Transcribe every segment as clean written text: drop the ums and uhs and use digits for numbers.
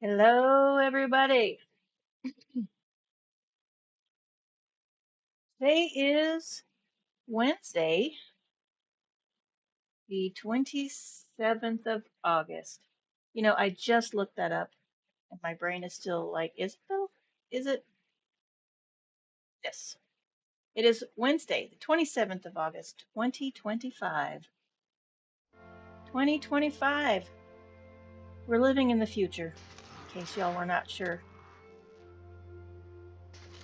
Hello, everybody. Today is Wednesday, the 27th of August. I just looked that up and my brain is still like, is it though? Is it? Yes. It is Wednesday, the 27th of August, 2025. 2025. We're living in the future, in case y'all were not sure.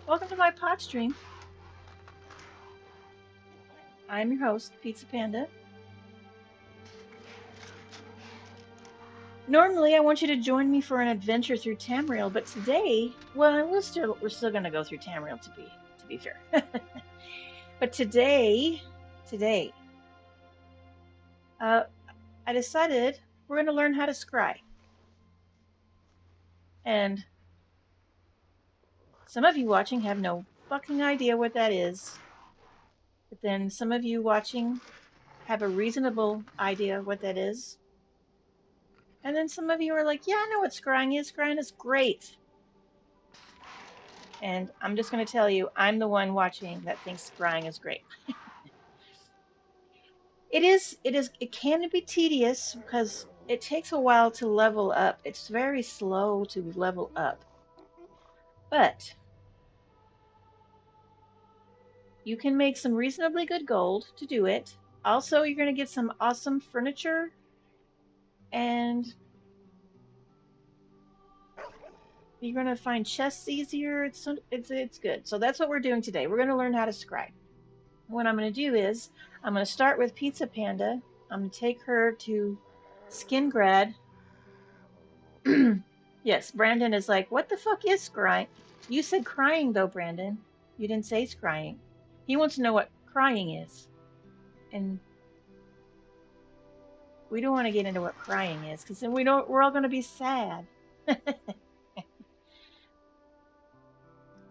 Welcome to my pot stream. I'm your host, Pizza Panda. Normally, I want you to join me for an adventure through Tamriel, but today, well, we're still gonna go through Tamriel to be fair. But today, uh, I decided we're gonna learn how to scry, and some of you watching have no fucking idea what that is, but then some of you watching have a reasonable idea what that is, and then some of you are like, "Yeah, I know what scrying is. Scrying is great." And I'm just gonna tell you, I'm the one watching that thinks scrying is great. It can be tedious because it takes a while to level up. It's very slow to level up. But you can make some reasonably good gold to do it. Also, you're going to get some awesome furniture and you're going to find chests easier. It's good. So that's what we're doing today. We're going to learn how to scribe. What I'm going to do is I'm going to start with Pizza Panda. I'm going to take her to Skingrad. Yes, Brandon is like, what the fuck is scrying? You said crying though, Brandon. You didn't say scrying. He wants to know what crying is. And we don't want to get into what crying is because then we're all gonna be sad.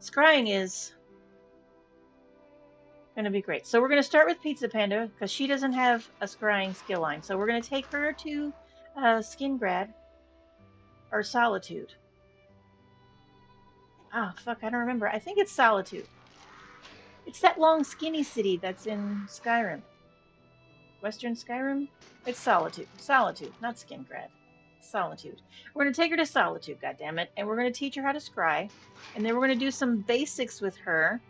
Scrying is gonna be great. So we're gonna start with Pizza Panda because she doesn't have a scrying skill line. So we're gonna take her to Skingrad or Solitude. Ah, fuck, I don't remember. I think it's Solitude. It's that long skinny city that's in Skyrim. Western Skyrim? It's Solitude. Solitude, not Skingrad. Solitude. We're going to take her to Solitude, goddammit, and we're going to teach her how to scry, and then we're going to do some basics with her.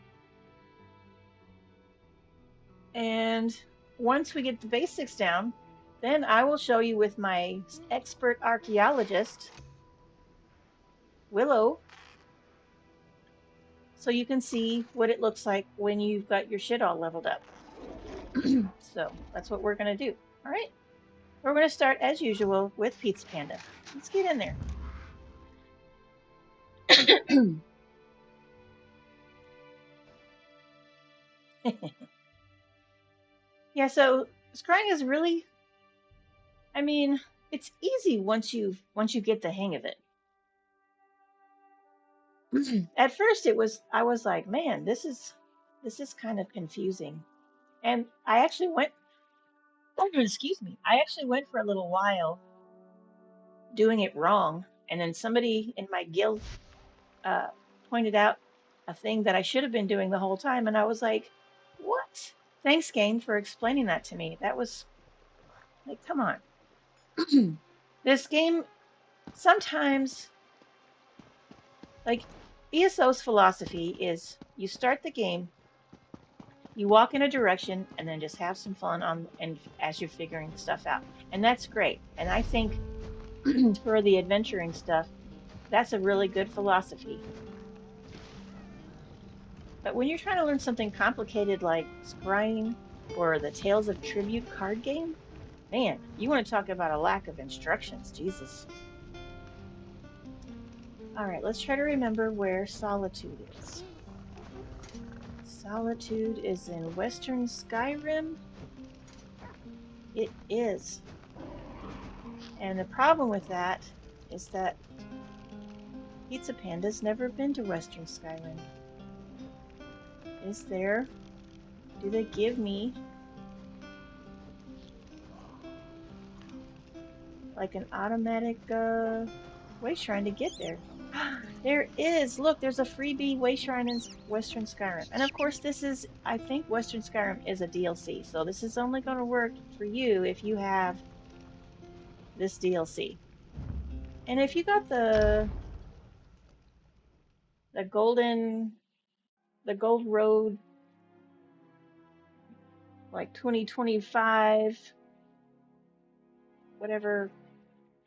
And once we get the basics down, then I will show you with my expert archaeologist, Willow, so you can see what it looks like when you've got your shit all leveled up. So that's what we're going to do. All right? We're going to start, as usual, with Pizza Panda. Let's get in there. Yeah, so scrying is really, I mean, it's easy once you get the hang of it. At first I was like, man, this is kind of confusing. And I actually went excuse me. I actually went for a little while doing it wrong, and then somebody in my guild uh pointed out a thing that I should have been doing the whole time, and I was like, what? Thanks, game, for explaining that to me. That was like, come on. This game sometimes, like, ESO's philosophy is you start the game, you walk in a direction, and then just have some fun on and as you're figuring stuff out. And that's great. And I think for the adventuring stuff, that's a really good philosophy. But when you're trying to learn something complicated like Scrying or the Tales of Tribute card game, man, you want to talk about a lack of instructions. Jesus. All right, let's try to remember where Solitude is. Solitude is in Western Skyrim. It is. And the problem with that is that Pizza Panda's never been to Western Skyrim. Is there? Do they give me like an automatic way shrine to get there. There is. Look, there's a freebie way shrine in Western Skyrim. And of course, this is, I think Western Skyrim is a DLC. So this is only going to work for you if you have this DLC. And if you got the golden, the gold road, like 2025, whatever,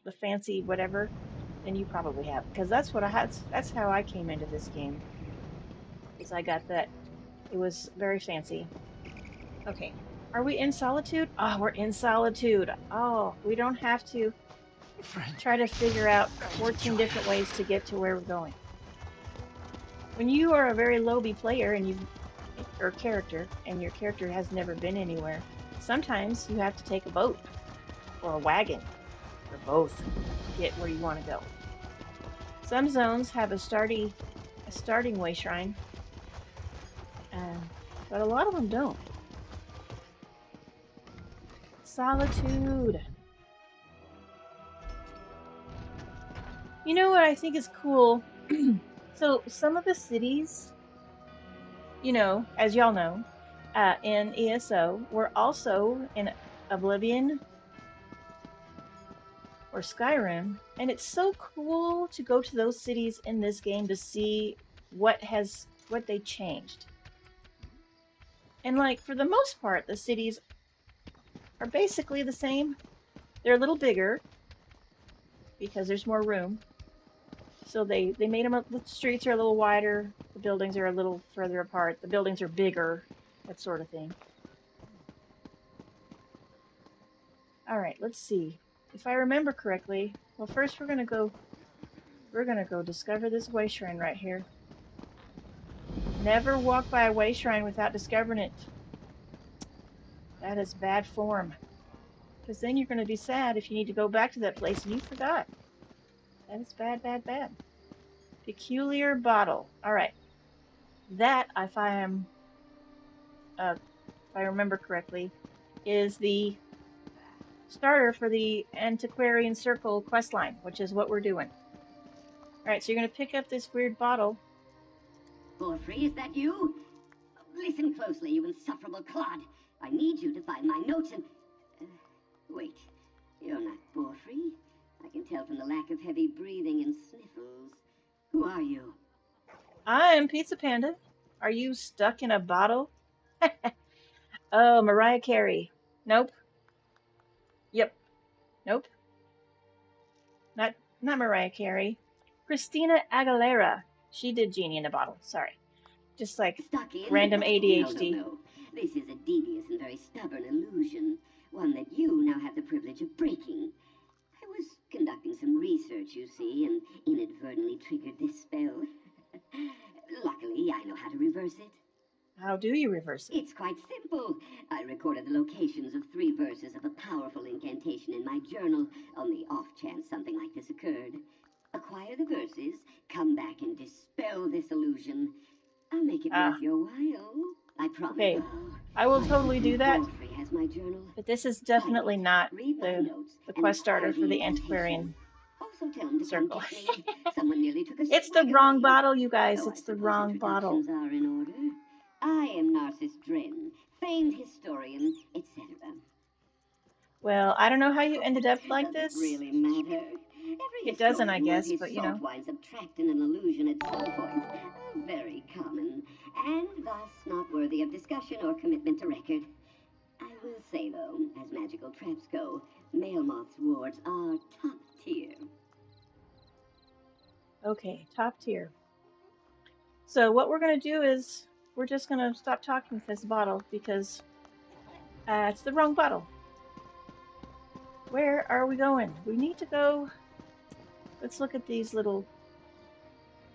the fancy whatever, then you probably have, because that's what I had. That's how I came into this game, is I got that. It was very fancy. Okay, are we in Solitude? Oh, we're in Solitude. Oh, we don't have to try to figure out 14 different ways to get to where we're going. When you are a very lowbie player and or character, and your character has never been anywhere, sometimes you have to take a boat or a wagon or both to get where you want to go. Some zones have a starting way shrine, but a lot of them don't. Solitude. You know what I think is cool? So some of the cities, as y'all know, in ESO were also in Oblivion or Skyrim, and it's so cool to go to those cities in this game to see what they changed. And like for the most part, the cities are basically the same. They're a little bigger because there's more room. So they made them, the streets are a little wider, the buildings are a little further apart, the buildings are bigger, that sort of thing. All right, let's see. If I remember correctly, well, first we're gonna go discover this way shrine right here. Never walk by a way shrine without discovering it. That is bad form. Because then you're gonna be sad if you need to go back to that place and you forgot. That is bad, bad, bad. Peculiar bottle. All right. That, if I remember correctly, is the starter for the Antiquarian Circle questline, which is what we're doing. All right, so you're going to pick up this weird bottle. Borfrey, is that you? Listen closely, you insufferable clod. I need you to find my notes and... wait, you're not Borfrey. I can tell from the lack of heavy breathing and sniffles. Who are you? I am Pizza Panda. Are you stuck in a bottle? Oh, Mariah Carey. Nope. Yep. Nope. Not Mariah Carey. Christina Aguilera. She did Genie in a Bottle. Sorry. Just like random ADHD. No. This is a devious and very stubborn illusion. One that you now have the privilege of breaking. I was conducting some research, you see, and inadvertently triggered this spell. Luckily, I know how to reverse it. How do you reverse it? It's quite simple. I recorded the locations of 3 verses of a powerful incantation in my journal on the off chance something like this occurred. Acquire the verses, come back and dispel this illusion. I'll make it worth your while. I promise. Okay, I will totally do that. Has my journal. But this is definitely not the quest starter for the Antiquarian Circle. Someone nearly took a It's the wrong bottle, you guys. It's the wrong bottle. Are in order. I am Narcissus Dren, famed historian, etc. Well, I don't know how you ended up like this. Really matter. It doesn't, I guess, but you know. Winds up trapped in an illusion at some point. Very common, and thus not worthy of discussion or commitment to record. I will say, though, as magical traps go, male moth's wards are top tier. Okay, top tier. So what we're going to do is we're just going to stop talking with this bottle because it's the wrong bottle. Where are we going? We need to go... Let's look at these little...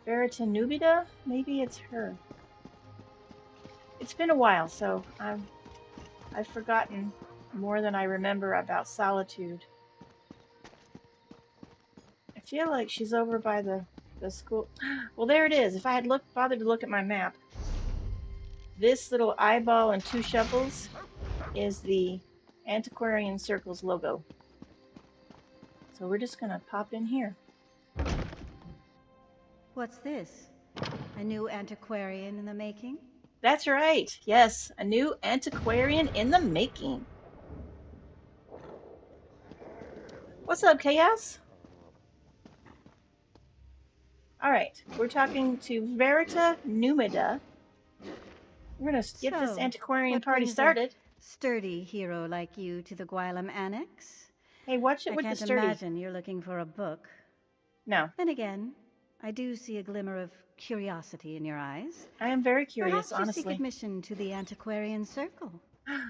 Veritanubida? Maybe it's her. It's been a while, so I've forgotten more than I remember about Solitude. I feel like she's over by the school. Well, there it is. If I had bothered to look at my map, this little eyeball and 2 shovels is the Antiquarian Circle's logo. So we're just gonna pop in here. What's this? A new antiquarian in the making? That's right. Yes, a new antiquarian in the making. What's up, Chaos? All right, we're talking to Verita Numida. We're going to get this So, antiquarian what party brings a started. sturdy hero like you to the Gwylem Annex? Hey, watch it I with the can't sturdy. imagine you're looking for a book. No, Then again, I do see a glimmer of curiosity in your eyes. I am very curious, Perhaps you seek honestly. admission to the Antiquarian Circle,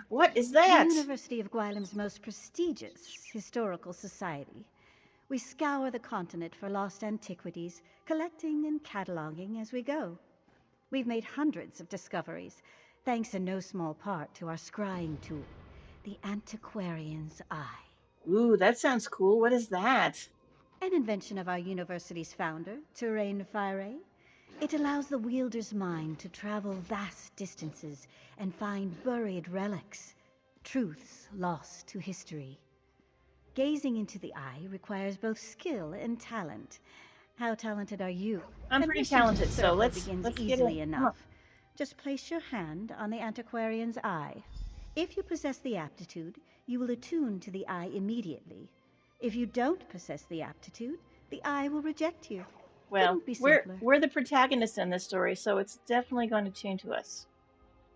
What is the that? University of Gwylem's most prestigious historical society. We scour the continent for lost antiquities, collecting and cataloging as we go. We've made hundreds of discoveries, thanks in no small part to our scrying tool, the Antiquarian's Eye. Ooh, that sounds cool. What is that? An invention of our university's founder, Terrain Fire. It allows the wielder's mind to travel vast distances and find buried relics, truths lost to history. Gazing into the eye requires both skill and talent. How talented are you? I'm pretty Admission to the talented, so circle let's begins get easily it. Come on. enough. Just place your hand on the Antiquarian's eye. If you possess the aptitude, you will attune to the eye immediately. If you don't possess the aptitude, the eye will reject you. Well, Couldn't be simpler. we're the protagonists in this story, so it's definitely going to tune to us.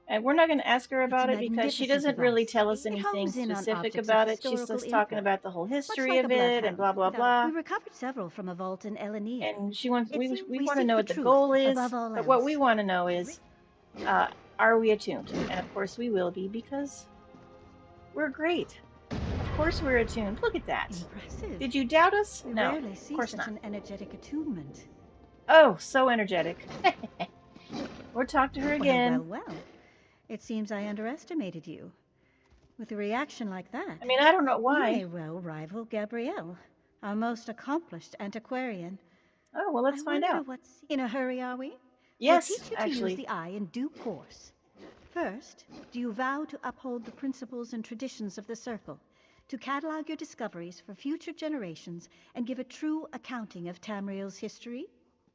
And we're not going to ask her It's a about it because she magnificent doesn't really device. tell us It anything homes in on specific objects of about it. She's historical just talking import, about the whole much history like a of it and bloodhound. blah blah blah. We recovered several from a vault in Elenia. And she wants It we seems we want to seek know the what the truth goal is, above all but what else. we want to know is, are we attuned? And of course we will be because we're great. Of course we're attuned. Look at that. Impressive. Did you doubt us? We No, rarely of see course such not. an energetic attunement. Oh, so energetic. We'll talk to her again. Well. It seems I underestimated you. With a reaction like that, I mean, I don't know you why. may well rival Gabrielle, our most accomplished antiquarian. Oh, well, let's find out. What's in a hurry, are we? Yes, We'll teach you actually. to use the eye in due course. First, do you vow to uphold the principles and traditions of the Circle, to catalog your discoveries for future generations, and give a true accounting of Tamriel's history?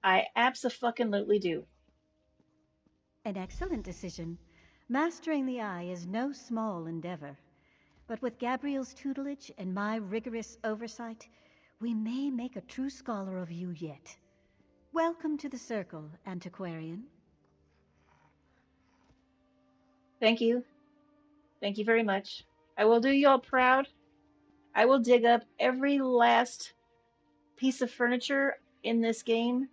I abso-fucking-lutely do. An excellent decision. Mastering the eye is no small endeavor. But with Gabrielle's tutelage and my rigorous oversight, we may make a true scholar of you yet. Welcome to the Circle, Antiquarian. Thank you. Thank you very much. I will do you all proud. I will dig up every last piece of furniture in this game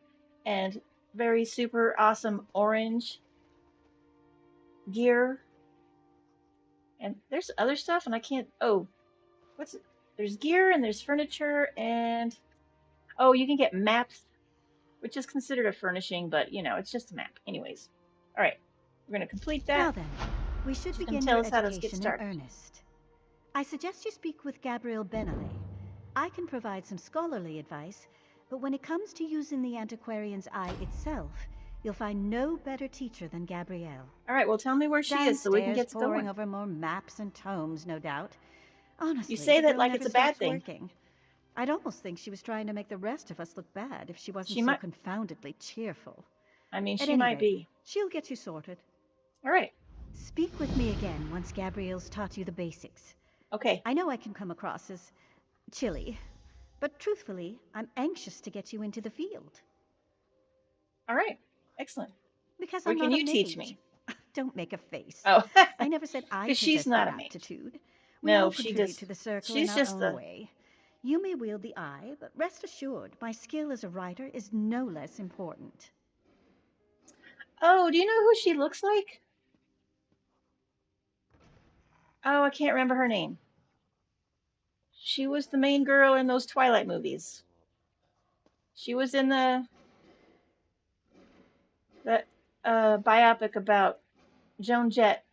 and very super awesome orange gear. And there's other stuff, and I can't. Oh, what's it? There's gear and there's furniture, and oh, you can get maps, which is considered a furnishing, but you know, it's just a map. Anyways, all right, we're going to complete that. Now then, we should She's gonna begin tell your us how to get education in started. earnest. I suggest you speak with Gabrielle Benale. I can provide some scholarly advice, but when it comes to using the Antiquarian's eye itself, you'll find no better teacher than Gabrielle. All right, well, tell me where she is so we can get poring going. over more maps and tomes, no doubt. Honestly, You say the that girl like never it's a bad stops thing. working. I'd almost think she was trying to make the rest of us look bad if she wasn't She so might. confoundedly cheerful. I mean, At she any might rate, be. she'll get you sorted. All right. Speak with me again once Gabrielle's taught you the basics. Okay. I know I can come across as chilly, but truthfully, I'm anxious to get you into the field. All right. Excellent. Because Where I'm can not you a teach mage. me? Don't make a face. Oh, I never said I because she's possessed not the a mage. aptitude. We No, all she contribute just. to the circle She's in our just own the. way. You may wield the eye, but rest assured, my skill as a writer is no less important. Oh, do you know who she looks like? Oh, I can't remember her name. She was the main girl in those Twilight movies. She was in the biopic about Joan Jett.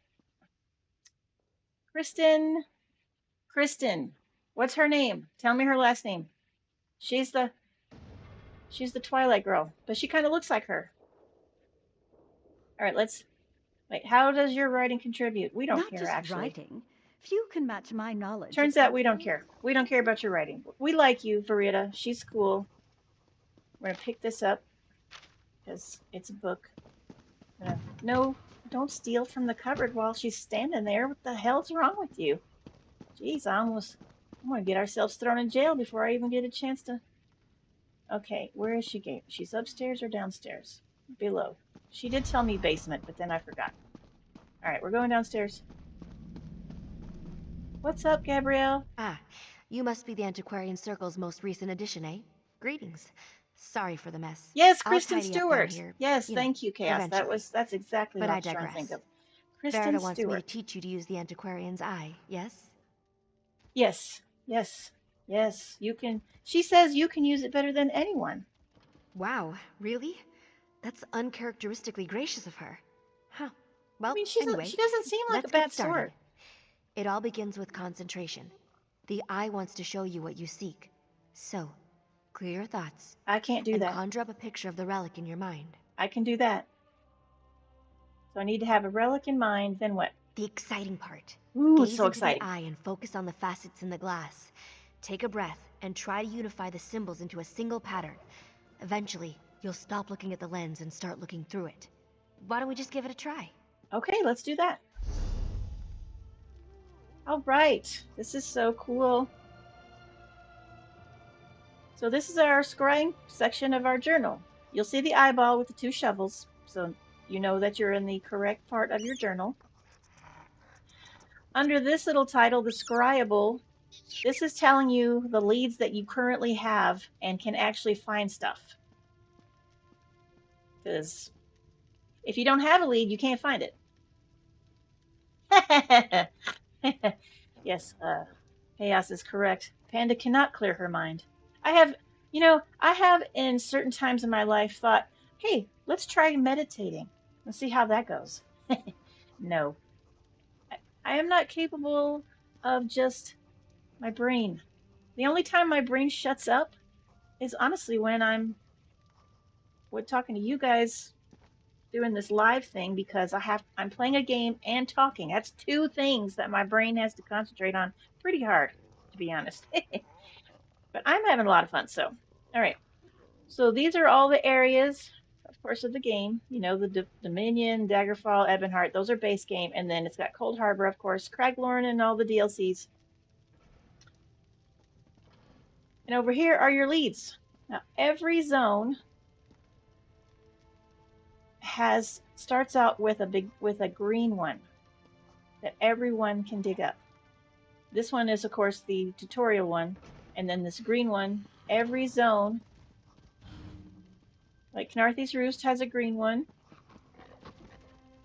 Kristen. Kristen. What's her name? Tell me her last name. She's the Twilight girl, but she kind of looks like her. All right, let's wait. How does your writing contribute? We don't Not care just actually. writing. Few can match my knowledge. Turns out we don't care. We don't care about your writing. We like you, Verita. She's cool. We're gonna pick this up. because it's a book. No, don't steal from the cupboard while she's standing there. What the hell's wrong with you? Jeez, I'm gonna get ourselves thrown in jail before I even get a chance to. Okay, where is she? She's upstairs or downstairs? Below. She did tell me basement, but then I forgot. All right, we're going downstairs. What's up, Gabrielle? Ah, you must be the Antiquarian Circle's most recent addition, eh? Greetings. Sorry for the mess. Yes, I'll Kristen tidy up down Stewart. here, Yes, you know, thank you, Chaos. eventually. That's exactly But what I I was trying to think digress. of. Kristen Verita wants me to Stewart. teach you to use the Antiquarian's eye, yes? Yes, yes, yes. You can. She says you can use it better than anyone. Wow, really? That's uncharacteristically gracious of her. Huh. I Well, mean, anyway, she doesn't seem like a let's get bad started. sort. It all begins with concentration. The eye wants to show you what you seek. So, clear your thoughts I can't do and that. conjure up a picture of the relic in your mind. I can do that. So I need to have a relic in mind. Then what? The exciting part. Ooh, it's Gaze so into the exciting. eye and focus on the facets in the glass. Take a breath and try to unify the symbols into a single pattern. Eventually, you'll stop looking at the lens and start looking through it. Why don't we just give it a try? Okay, let's do that. All right, this is so cool. So this is our scrying section of our journal. You'll see the eyeball with the two shovels, so you know that you're in the correct part of your journal. Under this little title, the scryable, this is telling you the leads that you currently have and can actually find stuff. Because if you don't have a lead, you can't find it. Yes, Chaos is correct. Panda cannot clear her mind. I have in certain times in my life thought, hey, let's try meditating. Let's see how that goes. No, I am not capable of just my brain. The only time my brain shuts up is honestly when we're talking to you guys doing this live thing because I'm playing a game and talking. That's two things that my brain has to concentrate on pretty hard, to be honest. But I'm having a lot of fun. So, all right. So these are all the areas, of course, of the game. You know, the Dominion, Daggerfall, Ebonheart. Those are base game, and then it's got Cold Harbor, of course, Craglorn, and all the DLCs. And over here are your leads. Now, every zone starts out with a green one that everyone can dig up. This one is, of course, the tutorial one, and then this green one. Every zone, like Knarthy's Roost, has a green one.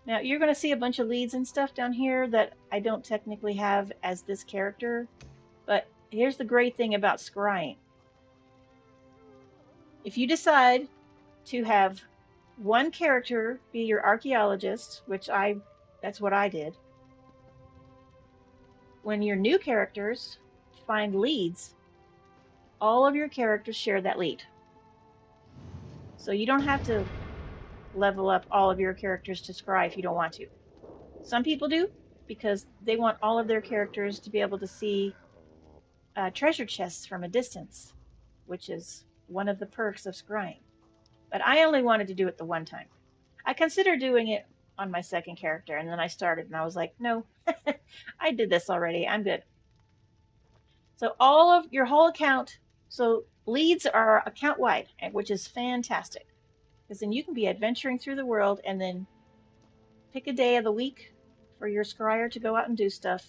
Now you're going to see a bunch of leads and stuff down here that I don't technically have as this character, but here's the great thing about scrying. If you decide to have one character be your archaeologist, that's what I did. When your new characters find leads, all of your characters share that lead. So you don't have to level up all of your characters to scry if you don't want to. Some people do because they want all of their characters to be able to see treasure chests from a distance, which is one of the perks of scrying. But I only wanted to do it the one time. I considered doing it on my second character, and then I started and I was like, no, I did this already. I'm good. So all of your whole account, so leads are account wide, which is fantastic. Because then you can be adventuring through the world and then pick a day of the week for your scryer to go out and do stuff.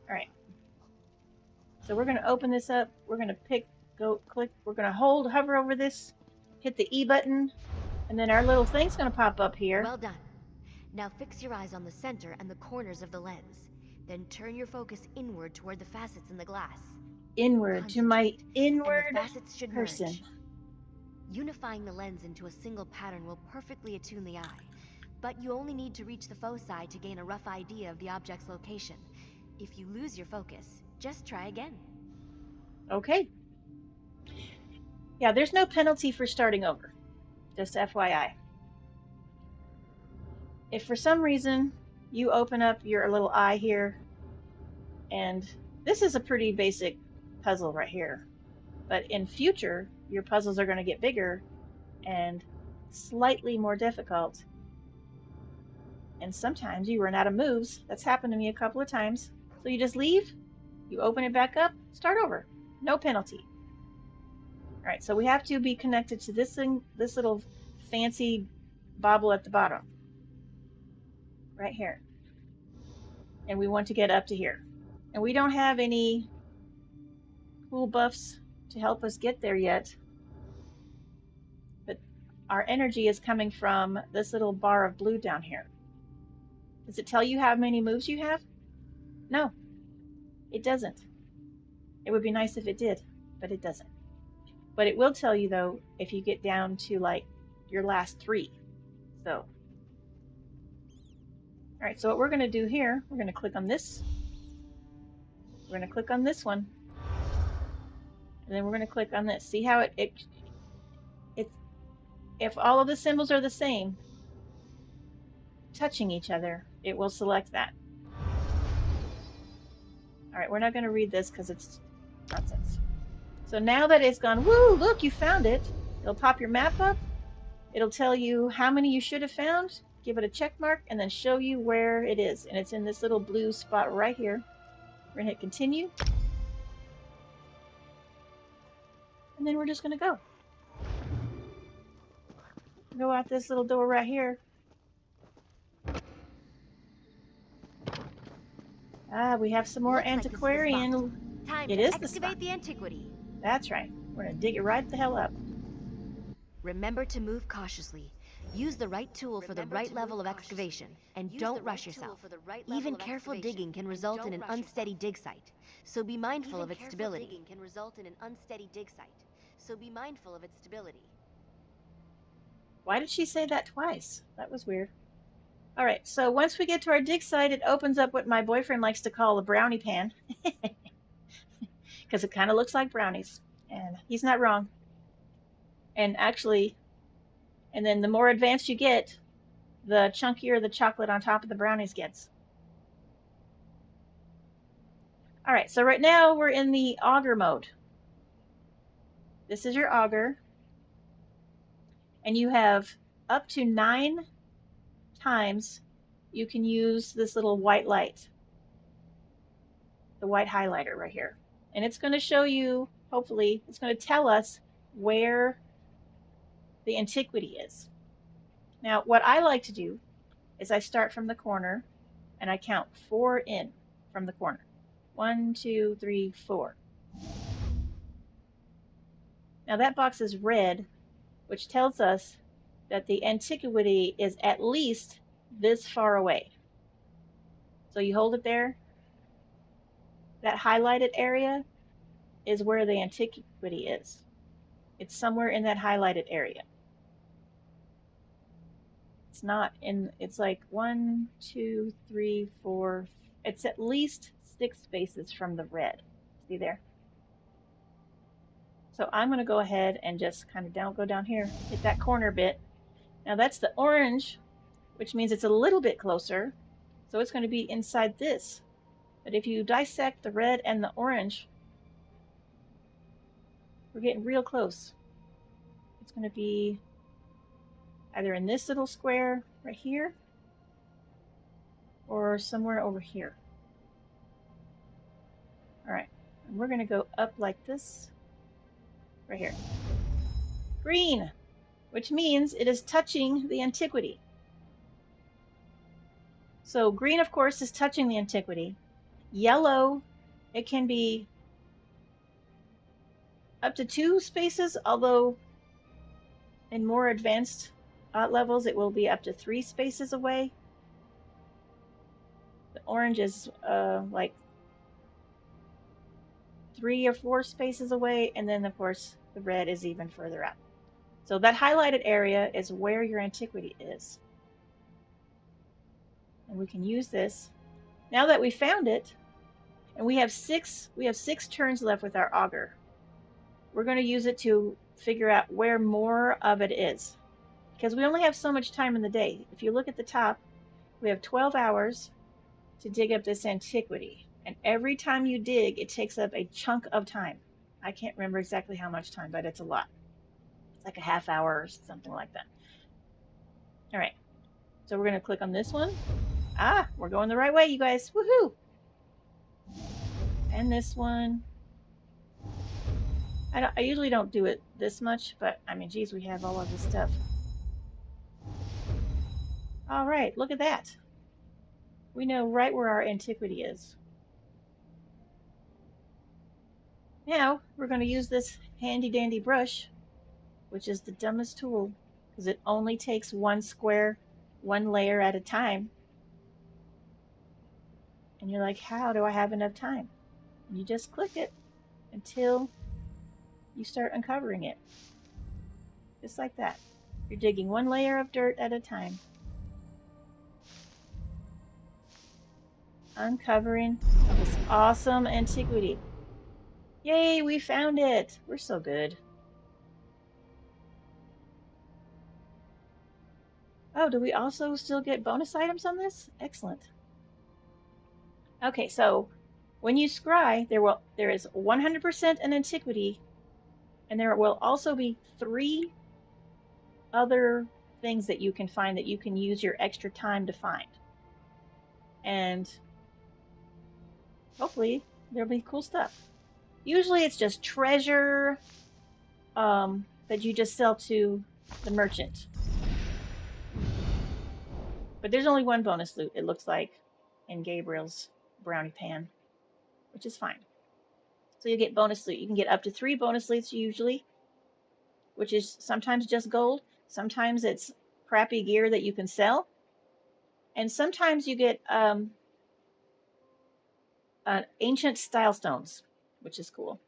All right. So we're going to open this up. We're going to click. We're going to hover over this, hit the E button, and then our little thing's going to pop up here. Well done. Now fix your eyes on the center and the corners of the lens. Then turn your focus inward toward the facets in the glass. Inward to my inward and the facets should person. Merge. Unifying the lens into a single pattern will perfectly attune the eye, but you only need to reach the foci to gain a rough idea of the object's location. If you lose your focus, just try again. Okay. Yeah, there's no penalty for starting over. Just FYI. If for some reason you open up your little eye here, and this is a pretty basic puzzle right here. But in future, your puzzles are going to get bigger and slightly more difficult. And sometimes you run out of moves. That's happened to me a couple of times. So you just leave, you open it back up, start over. No penalty. All right, so we have to be connected to this thing, this little fancy bobble at the bottom, right here. And we want to get up to here. And we don't have any cool buffs to help us get there yet. But our energy is coming from this little bar of blue down here. Does it tell you how many moves you have? No, it doesn't. It would be nice if it did, but it doesn't. But it will tell you, though, if you get down to like your last 3. So, all right, so what we're going to do here, we're going to click on this. We're going to click on this one. And then we're going to click on this. See how if all of the symbols are the same, touching each other, it will select that. All right, we're not going to read this because it's nonsense. So now that it's gone, woo, look, you found it. It'll pop your map up. It'll tell you how many you should have found, give it a check mark, and then show you where it is. And it's in this little blue spot right here. We're going to hit continue. And then we're just going to go. Go out this little door right here. Ah, we have some more antiquarian. Like time it to is excavate the antiquity. That's right. We're going to dig it right the hell up. Remember to move cautiously. Use the right tool for the right level of excavation, and don't rush yourself. Even careful digging can result in an unsteady dig site, so be mindful of its stability. Why did she say that twice? That was weird. All right, so once we get to our dig site, it opens up what my boyfriend likes to call a brownie pan, because it kind of looks like brownies, and he's not wrong. And actually, and then the more advanced you get, the chunkier the chocolate on top of the brownies gets. All right, so right now we're in the auger mode. This is your auger, and you have up to 9 times you can use this little white light, the white highlighter right here. And it's going to show you, hopefully, it's going to tell us where the antiquity is. Now, what I like to do is I start from the corner and I count 4 in from the corner. 1, 2, 3, 4. Now that box is red, which tells us that the antiquity is at least this far away. So you hold it there. That highlighted area is where the antiquity is. It's somewhere in that highlighted area. It's not in, it's like 1, 2, 3, 4. It's at least 6 spaces from the red. See there? So I'm going to go ahead and just kind of go down here, hit that corner bit. Now that's the orange, which means it's a little bit closer. So it's going to be inside this. But if you dissect the red and the orange, we're getting real close. It's going to be either in this little square right here or somewhere over here. All right, and we're going to go up like this right here. Green, which means it is touching the antiquity. So green, of course, is touching the antiquity. Yellow, it can be up to 2 spaces, although in more advanced levels, it will be up to 3 spaces away. The orange is like 3 or 4 spaces away, and then of course the red is even further out. So that highlighted area is where your antiquity is. And we can use this. Now that we found it, and we have 6 turns left with our auger. We're going to use it to figure out where more of it is, because we only have so much time in the day. If you look at the top, we have 12 hours to dig up this antiquity, and every time you dig, it takes up a chunk of time. I can't remember exactly how much time, but it's a lot. It's like a half hour or something like that. All right. So we're going to click on this one. Ah, we're going the right way, you guys. Woohoo! And this one. I usually don't do it this much, but I mean, geez, we have all of this stuff. All right, look at that. We know right where our antiquity is. Now we're going to use this handy dandy brush, which is the dumbest tool because it only takes one square, one layer at a time. And you're like, how do I have enough time? And you just click it until you start uncovering it. Just like that. You're digging one layer of dirt at a time. Uncovering this awesome antiquity. Yay, we found it. We're so good. Oh, do we also still get bonus items on this? Excellent. Okay, so when you scry, there is 100% an antiquity, and there will also be 3 other things that you can find that you can use your extra time to find. And hopefully there'll be cool stuff. Usually it's just treasure that you just sell to the merchant. But there's only one bonus loot, it looks like, in Gabriel's brownie pan, which is fine. So you get bonus loot. You can get up to 3 bonus loots usually, which is sometimes just gold. Sometimes it's crappy gear that you can sell. And sometimes you get ancient style stones, which is cool.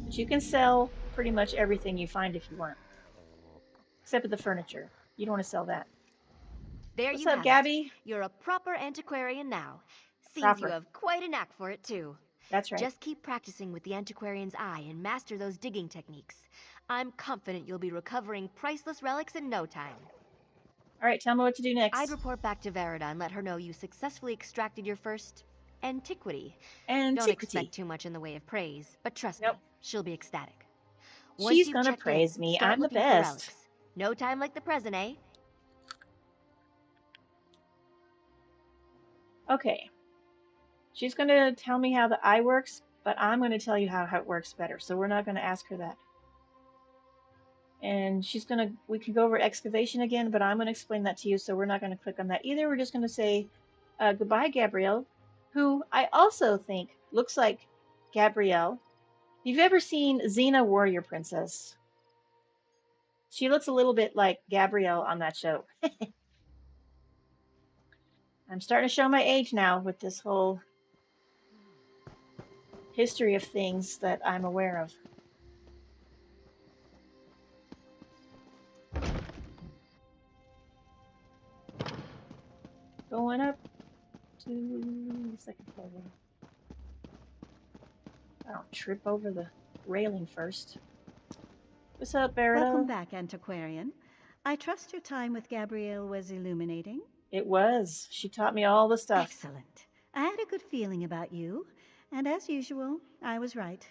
But you can sell pretty much everything you find if you want, except for the furniture. You don't want to sell that. There What's you up, have Gabby? it. You're a proper antiquarian now. Seems you Proper. have quite a knack for it, too. That's right. Just keep practicing with the antiquarian's eye and master those digging techniques. I'm confident you'll be recovering priceless relics in no time. All right, tell me what to do next. I'd report back to Verida and let her know you successfully extracted your first antiquity. Antiquity. Don't expect too much in the way of praise, but trust me, she'll be ecstatic. Once She's you've gonna checked praise in, me. start I'm the looking for best. relics. No time like the present, eh? Okay. She's gonna tell me how the eye works, but I'm gonna tell you how it works better. So we're not gonna ask her that. And we can go over excavation again, but I'm gonna explain that to you. So we're not gonna click on that either. We're just gonna say goodbye, Gabrielle, who I also think looks like Gabrielle. If you've ever seen Xena Warrior Princess, she looks a little bit like Gabrielle on that show. I'm starting to show my age now with this whole history of things that I'm aware of. Going up to the second floor. I don't trip over the railing first. What's up, Verida? Welcome back, antiquarian. I trust your time with Gabrielle was illuminating. It was. She taught me all the stuff. Excellent. I had a good feeling about you, and as usual, I was right.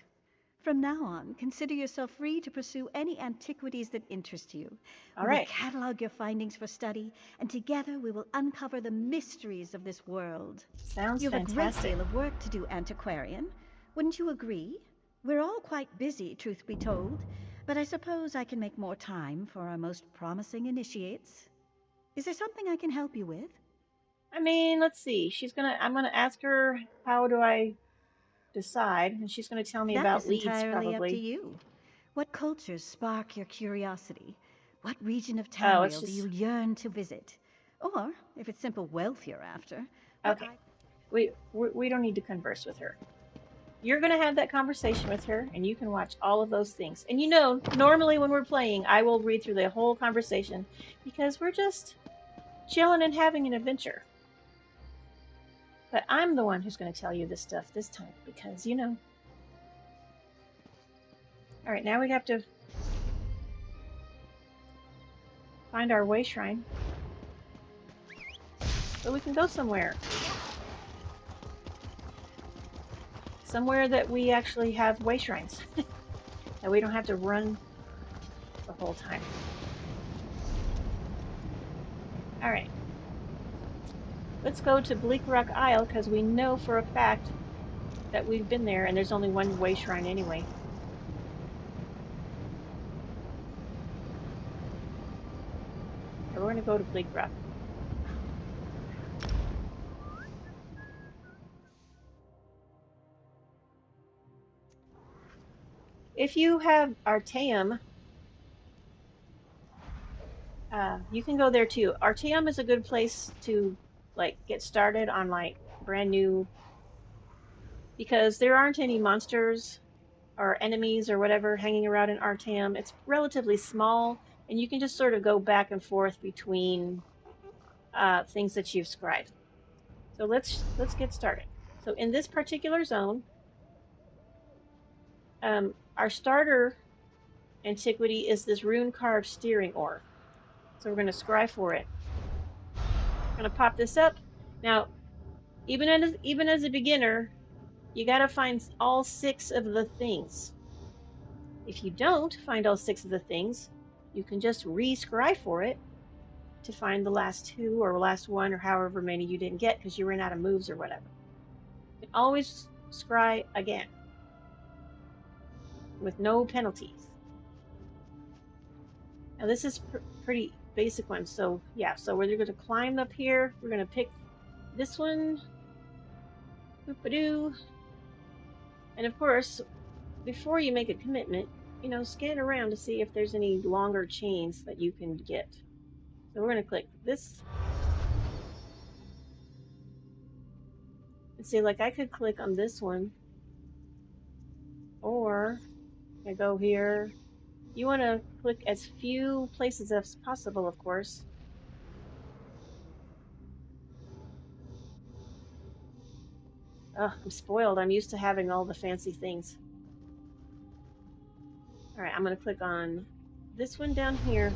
From now on, consider yourself free to pursue any antiquities that interest you. All We right. will catalog your findings for study, and together we will uncover the mysteries of this world. Sounds You have a great fantastic. deal of work to do, antiquarian. Wouldn't you agree? We're all quite busy, truth be told, but I suppose I can make more time for our most promising initiates. Is there something I can help you with? I mean, let's see. I'm gonna ask her how do I decide, and she's gonna tell me That about is leads entirely up to probably. you. What cultures spark your curiosity? What region of Oh, it's Tamriel do you just yearn to visit? Or, if it's simple wealth you're after, okay. We don't need to converse with her. You're gonna have that conversation with her, and you can watch all of those things. And you know, normally when we're playing, I will read through the whole conversation because we're just chilling and having an adventure. But I'm the one who's going to tell you this stuff this time because, you know. All right, now we have to find our way shrine so we can go somewhere. somewhere that we actually have way shrines, that we don't have to run the whole time. All right. Let's go to Bleak Rock Isle, because we know for a fact that we've been there, and there's only one way shrine anyway. So we're going to go to Bleak Rock. If you have Artaeum, you can go there too. Artaeum is a good place to like get started on like brand new, because there aren't any monsters or enemies or whatever hanging around in Artaeum. It's relatively small, and you can just sort of go back and forth between things that you've scribed. So let's get started. So in this particular zone, our starter antiquity is this rune carved steering oar. So we're going to scry for it. I'm going to pop this up. Now, even as a beginner, you got to find all 6 of the things. If you don't find all 6 of the things, you can just re-scry for it to find the last 2 or last 1 or however many you didn't get because you ran out of moves or whatever. You can always scry again with no penalties. Now this is pretty basic one, so yeah, so we're going to climb up here. We're going to pick this one. Boop-a-doo. And of course, before you make a commitment, you know, scan around to see if there's any longer chains that you can get. So we're going to click this. And see, like I could click on this one, or I go here. You want to click as few places as possible, of course. Ugh, I'm spoiled. I'm used to having all the fancy things. All right, I'm going to click on this one down here,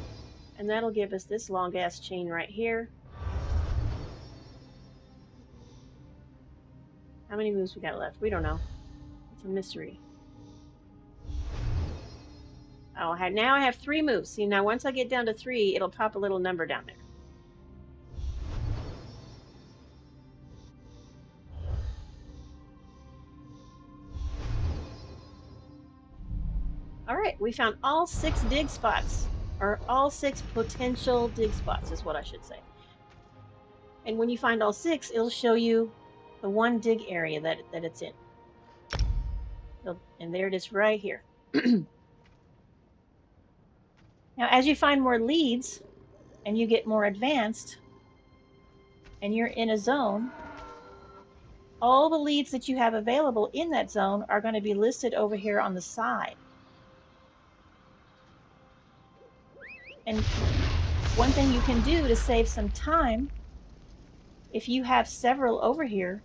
and that'll give us this long ass chain right here. How many moves we got left? We don't know. It's a mystery. Oh, now I have 3 moves. See, now once I get down to 3, it'll pop a little number down there. All right, we found all 6 dig spots, or all 6 potential dig spots is what I should say. And when you find all 6, it'll show you the one dig area that it's in. And there it is right here. Now, as you find more leads and you get more advanced and you're in a zone, all the leads that you have available in that zone are going to be listed over here on the side. And one thing you can do to save some time, if you have several over here,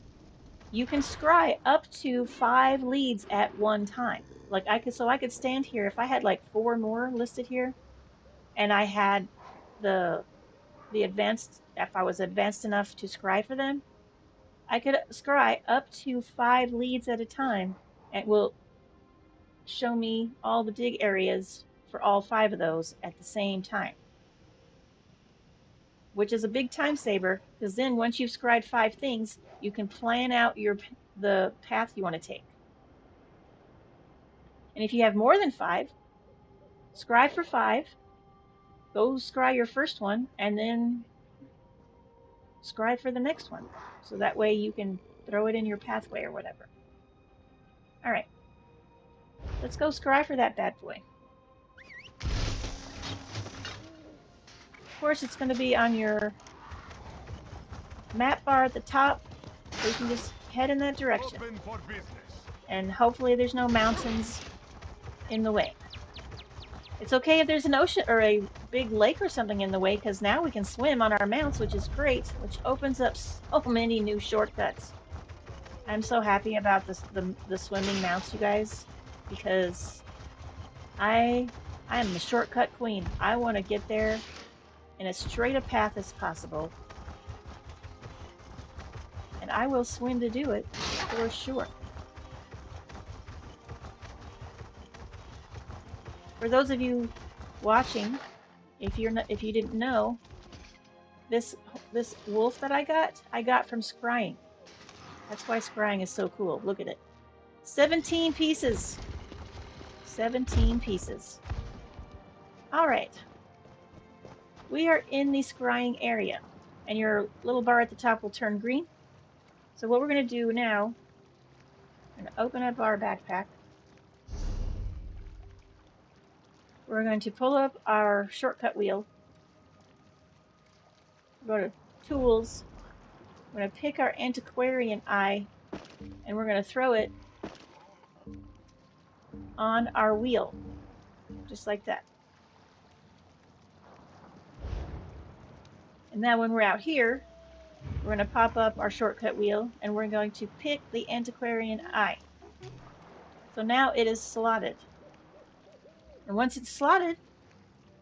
you can scry up to 5 leads at one time. Like I could stand here if I had like 4 more listed here, and I had the advanced, if I was advanced enough to scry for them, I could scry up to 5 leads at a time, and it will show me all the dig areas for all 5 of those at the same time, which is a big time saver, because then once you've scried 5 things, you can plan out the path you want to take. And if you have more than 5, scry for 5, go scry your first one, and then scry for the next one. So that way you can throw it in your pathway or whatever. All right, let's go scry for that bad boy. Of course, it's going to be on your map bar at the top, so you can just head in that direction. And hopefully there's no mountains in the way. It's okay if there's an ocean or a big lake or something in the way, because now we can swim on our mounts, which is great, which opens up so many new shortcuts. I'm so happy about the swimming mounts, you guys, because I am the shortcut queen. I want to get there in as straight a path as possible, and I will swim to do it for sure. For those of you watching, if you didn't know, this wolf that I got from Scrying. That's why Scrying is so cool. Look at it. 17 pieces. 17 pieces. All right. We are in the Scrying area, and your little bar at the top will turn green. So what we're going to do now, I'm going to open up our backpack. We're going to pull up our shortcut wheel. Go to Tools. We're going to pick our antiquarian eye, and we're going to throw it on our wheel, just like that. And now when we're out here, we're going to pop up our shortcut wheel, and we're going to pick the antiquarian eye. So now it is slotted. And once it's slotted,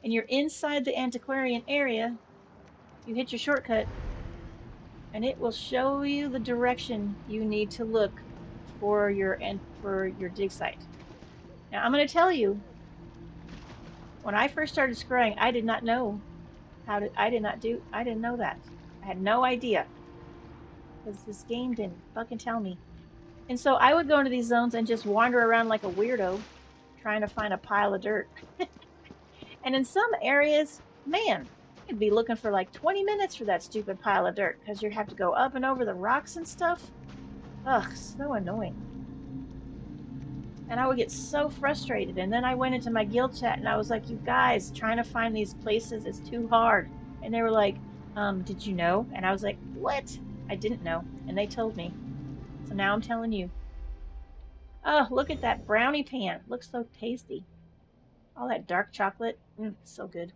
and you're inside the antiquarian area, you hit your shortcut, and it will show you the direction you need to look for your dig site. Now I'm going to tell you, when I first started scrying, I did not know I didn't know that. I had no idea, because this game didn't fucking tell me. And so I would go into these zones and just wander around like a weirdo, trying to find a pile of dirt. And in some areas, man, you'd be looking for like 20 minutes for that stupid pile of dirt, because you have to go up and over the rocks and stuff. Ugh, so annoying. And I would get so frustrated. And then I went into my guild chat and I was like, you guys, trying to find these places is too hard. And they were like, did you know? And I was like, what? I didn't know. And they told me. So now I'm telling you. Oh, look at that brownie pan. Looks so tasty. All that dark chocolate. So good.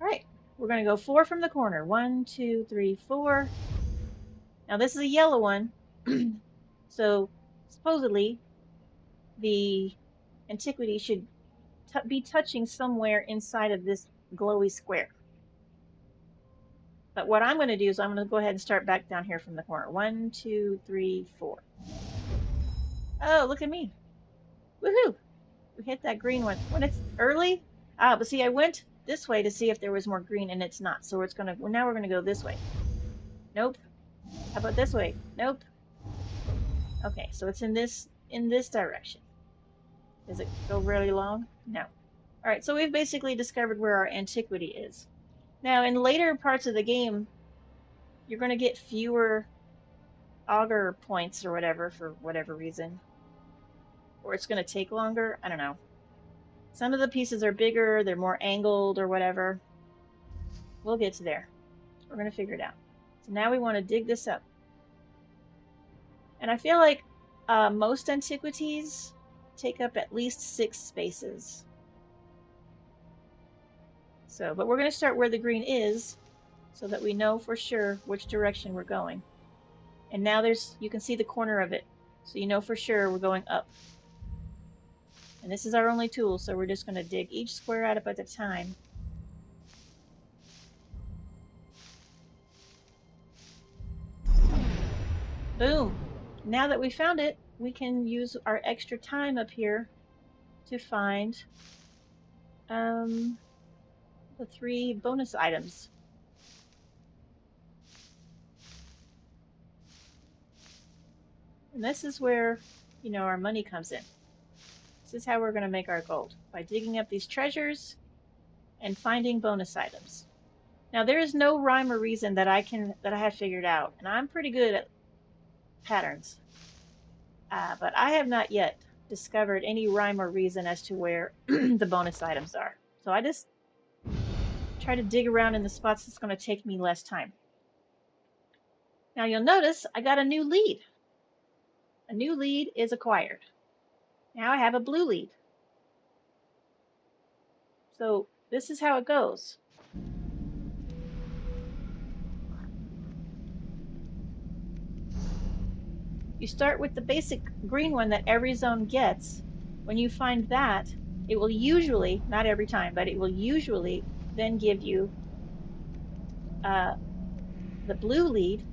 All right. We're going to go 4 from the corner. 1, 2, 3, 4. Now this is a yellow one. So supposedly the antiquity should be touching somewhere inside of this glowy square. But what I'm going to do is I'm going to go ahead and start back down here from the corner. 1, 2, 3, 4. Oh, look at me. Woohoo! We hit that green one. When it's early, but see, I went this way to see if there was more green, and it's not. So now we're going to go this way. Nope. How about this way? Nope. Okay, so it's in this direction. Does it go really long? No. All right, so we've basically discovered where our antiquity is. Now, in later parts of the game, you're going to get fewer auger points or whatever for whatever reason. Or it's going to take longer. I don't know. Some of the pieces are bigger, they're more angled or whatever. We'll get to there. We're going to figure it out. So now we want to dig this up. And I feel like most antiquities take up at least 6 spaces. So, but we're going to start where the green is so that we know for sure which direction we're going. And now you can see the corner of it. So you know for sure we're going up. And this is our only tool, so we're just going to dig each square out at a time. Boom! Now that we found it, we can use our extra time up here to find the 3 bonus items. And this is where, our money comes in. This is how we're going to make our gold, by digging up these treasures and finding bonus items. Now, there is no rhyme or reason that I have figured out, and I'm pretty good at patterns. But I have not yet discovered any rhyme or reason as to where the bonus items are. So I just try to dig around in the spots that's going to take me less time. Now you'll notice I got a new lead. A new lead is acquired. Now I have a blue lead. So this is how it goes. You start with the basic green one that every zone gets. When you find that, it will usually, not every time, but it will usually then give you the blue lead.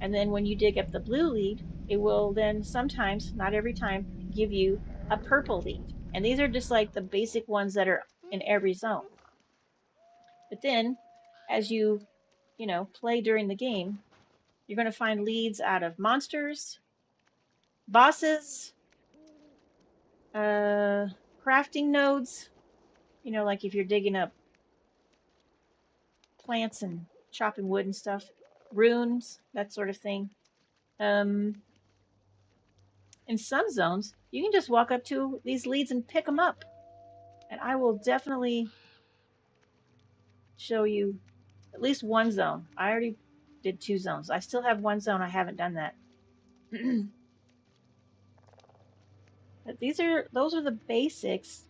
And then when you dig up the blue lead, it will then sometimes, not every time, give you a purple lead. And these are just like the basic ones that are in every zone. But then, as you play during the game, you're going to find leads out of monsters, bosses, crafting nodes, like if you're digging up plants and chopping wood and stuff, runes, that sort of thing. In some zones, you can just walk up to these leads and pick them up. And I will definitely show you at least one zone. I already did 2 zones. I still have 1 zone I haven't done that. But those are the basics.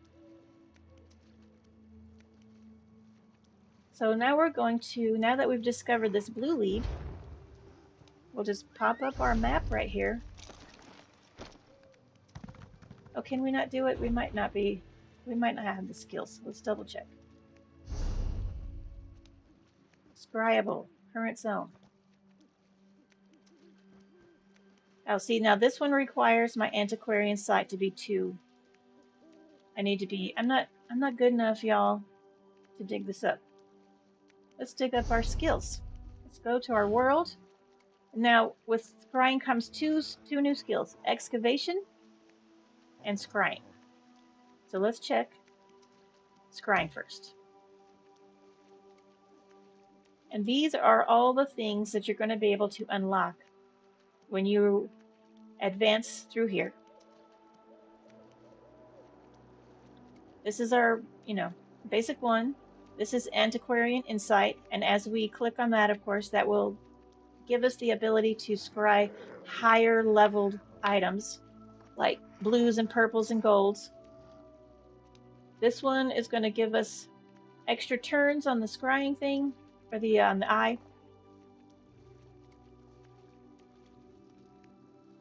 So now now that we've discovered this blue lead, we'll just pop up our map right here. Oh, can we not do it? We might not have the skills. Let's double check. Scryable, current zone. Oh, see, now this one requires my antiquarian sight to be 2. I'm not good enough, y'all, to dig this up. Let's dig up our skills. Let's go to our world. Now, with scrying comes two new skills, excavation and scrying. So let's check scrying first. And these are all the things that you're going to be able to unlock when you advance through here. This is our, basic one. This is Antiquarian Insight, and as we click on that, of course, that will give us the ability to scry higher leveled items like blues and purples and golds. This one is going to give us extra turns on the scrying thing, or the eye.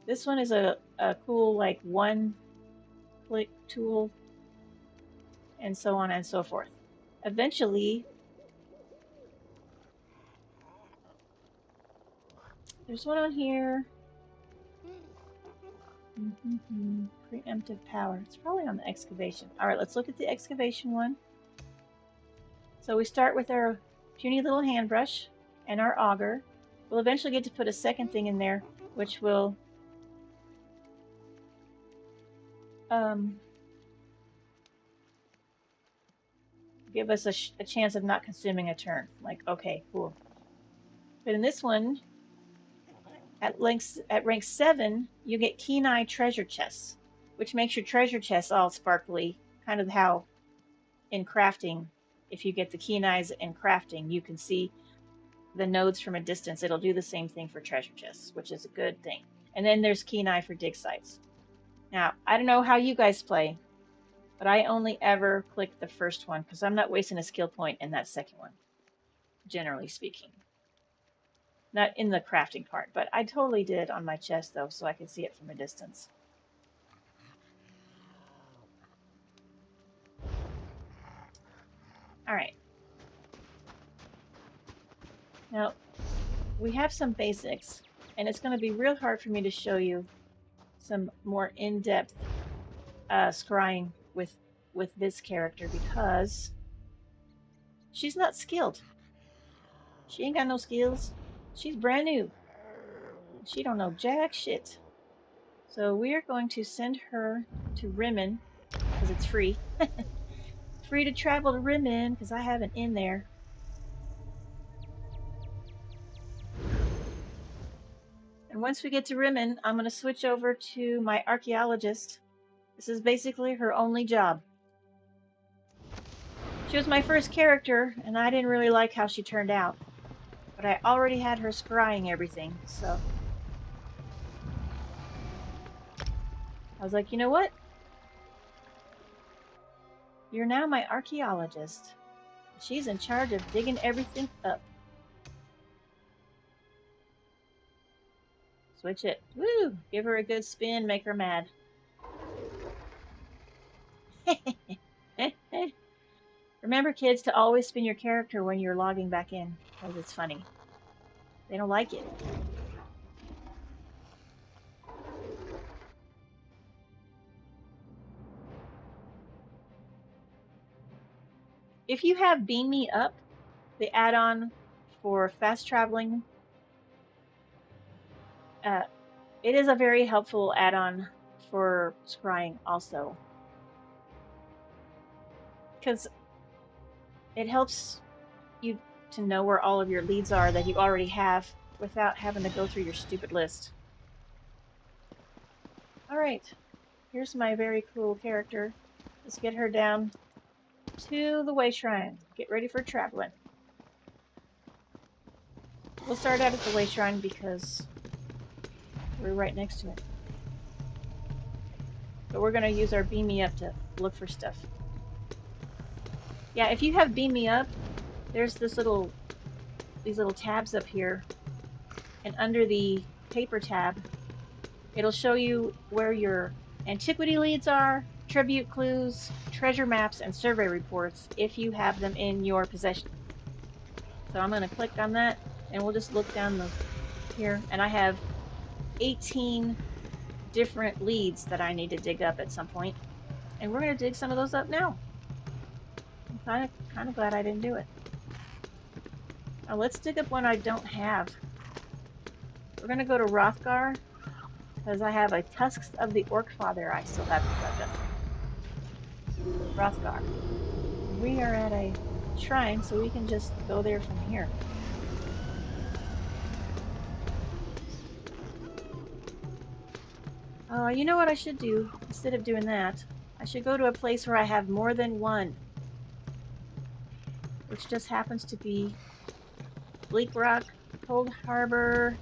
This one is a cool like one-click tool, and so on and so forth. Eventually, there's one on here. Preemptive power. It's probably on the excavation. All right, let's look at the excavation one. So we start with our puny little hand brush and our auger. We'll eventually get to put a second thing in there, which will give us a chance of not consuming a turn. Like, okay, cool. But in this one, at rank 7, you get keen eye treasure chests, which makes your treasure chests all sparkly, kind of how in crafting, if you get the keen eyes in crafting, you can see the nodes from a distance. It'll do the same thing for treasure chests, which is a good thing. And then there's keen eye for dig sites. Now, I don't know how you guys play, but I only ever click the first one because I'm not wasting a skill point in that second one, generally speaking. Not in the crafting part, but I totally did on my chest though, so I could see it from a distance. All right. Now, we have some basics, and it's going to be real hard for me to show you some more in-depth scrying with this character because she's not skilled. She ain't got no skills. She's brand new. She don't know jack shit. So we are going to send her to Rimmen because it's free. Free to travel to Rimmen because I have an inn there. And once we get to Rimmen, I'm going to switch over to my archaeologist. This is basically her only job. She was my first character, and I didn't really like how she turned out. But I already had her scrying everything, so I was like, you know what? You're now my archaeologist. She's in charge of digging everything up. Switch it. Woo! Give her a good spin, make her mad. Remember, kids, to always spin your character when you're logging back in, because it's funny. They don't like it. if you have Beam Me Up, the add-on for fast traveling, it is a very helpful add-on for scrying also, because it helps you to know where all of your leads are that you already have without having to go through your stupid list. All right, here's my very cool character. Let's get her down to the way shrine. Get ready for traveling. We'll start out at the way shrine because we're right next to it. But we're going to use our Beam Me Up to look for stuff. Yeah, if you have Beam Me Up, there's these little tabs up here. And under the paper tab, it'll show you where your antiquity leads are, tribute clues, treasure maps, and survey reports if you have them in your possession. So I'm going to click on that, and we'll just look down here. And I have 18 different leads that I need to dig up at some point. And we're going to dig some of those up now. I'm kind of glad I didn't do it. Now let's dig up one I don't have. We're going to go to Rothgar, because I have a Tusks of the Orc Father I still haven't dug up. Rothgar. We are at a shrine, so we can just go there from here. You know what I should do? Instead of doing that, I should go to a place where I have more than one. Which just happens to be Bleak Rock, Cold Harbor.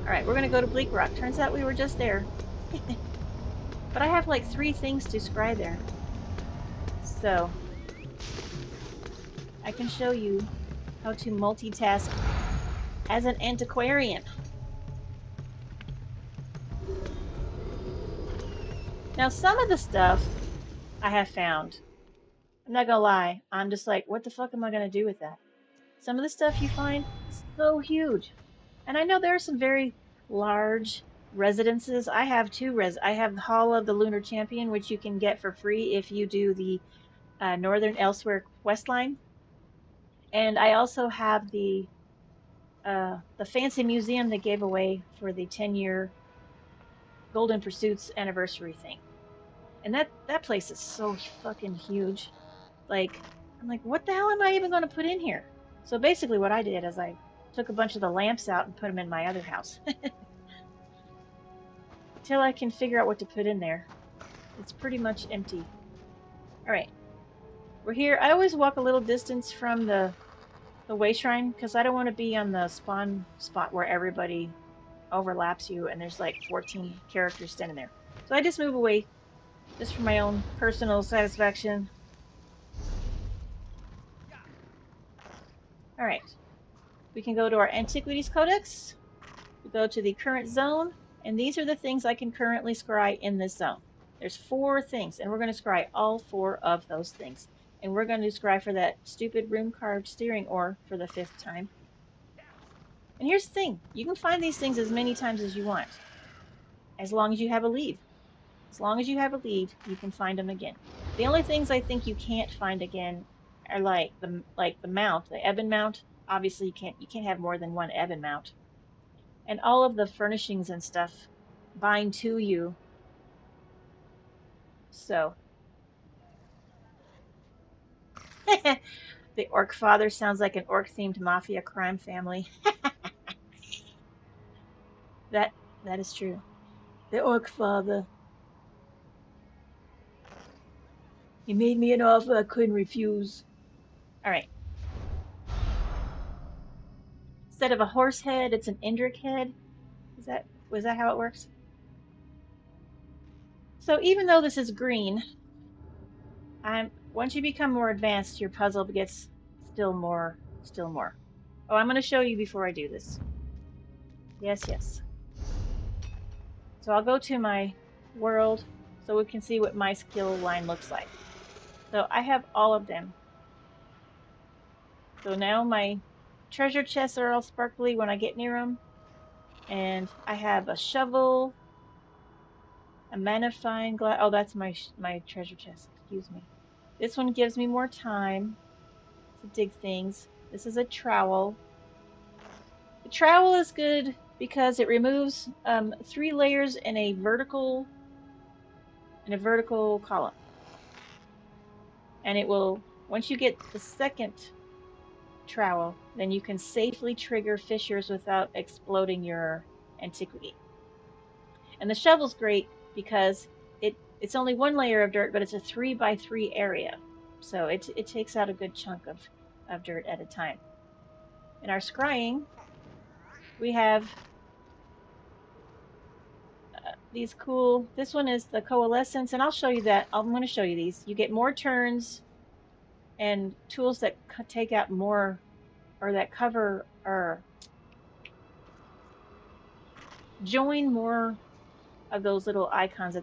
Alright, we're going to go to Bleak Rock. Turns out we were just there. But I have like 3 things to scry there. So, I can show you how to multitask as an antiquarian. Now, some of the stuff I have found, I'm not gonna lie, I'm just like, what the fuck am I gonna do with that? Some of the stuff you find is so huge. And I know there are some very large residences. I have 2 I have the Hall of the Lunar Champion, which you can get for free if you do the Northern Elsewhere quest line. And I also have the fancy museum they gave away for the 10-year Golden Pursuits anniversary thing. And that place is so fucking huge. Like, I'm like, what the hell am I even going to put in here? So basically what I did is I took a bunch of the lamps out and put them in my other house. Till I can figure out what to put in there. It's pretty much empty. Alright. We're here. I always walk a little distance from the way shrine because I don't want to be on the spawn spot where everybody overlaps you and there's like 14 characters standing there. So I just move away just for my own personal satisfaction. Alright. We can go to our Antiquities Codex. We go to the current zone, and these are the things I can currently scry in this zone. There's 4 things, and we're going to scry all 4 of those things. And we're going to scry for that stupid room-carved steering oar for the 5th time. And here's the thing. You can find these things as many times as you want, as long as you have a lead. As long as you have a lead, you can find them again. The only things I think you can't find again are like the mount, the ebon mount. Obviously, you can't have more than 1 ebon mount. And all of the furnishings and stuff bind to you. So, the Orc Father sounds like an orc-themed mafia crime family. That is true. The Orc Father. He made me an offer I couldn't refuse. All right. Instead of a horse head, it's an Indrik head. Was that how it works? So even though this is green, once you become more advanced, your puzzle gets still more. Oh, I'm going to show you before I do this. Yes. So I'll go to my world so we can see what my skill line looks like. So I have all of them. So now my treasure chests are all sparkly when I get near them. And I have a shovel, a magnifying glass. Oh, that's my treasure chest. Excuse me. This one gives me more time to dig things. This is a trowel. The trowel is good because it removes 3 layers in a vertical column, and it will once you get the second trowel, then you can safely trigger fissures without exploding your antiquity. And the shovel's great because it's only 1 layer of dirt, but it's a 3 by 3 area, so it takes out a good chunk of dirt at a time. In our scrying, we have these cool. This one is the coalescence, and I'll show you that. I'm going to show you these. You get more turns and tools that take out more, or that cover or join more of those little icons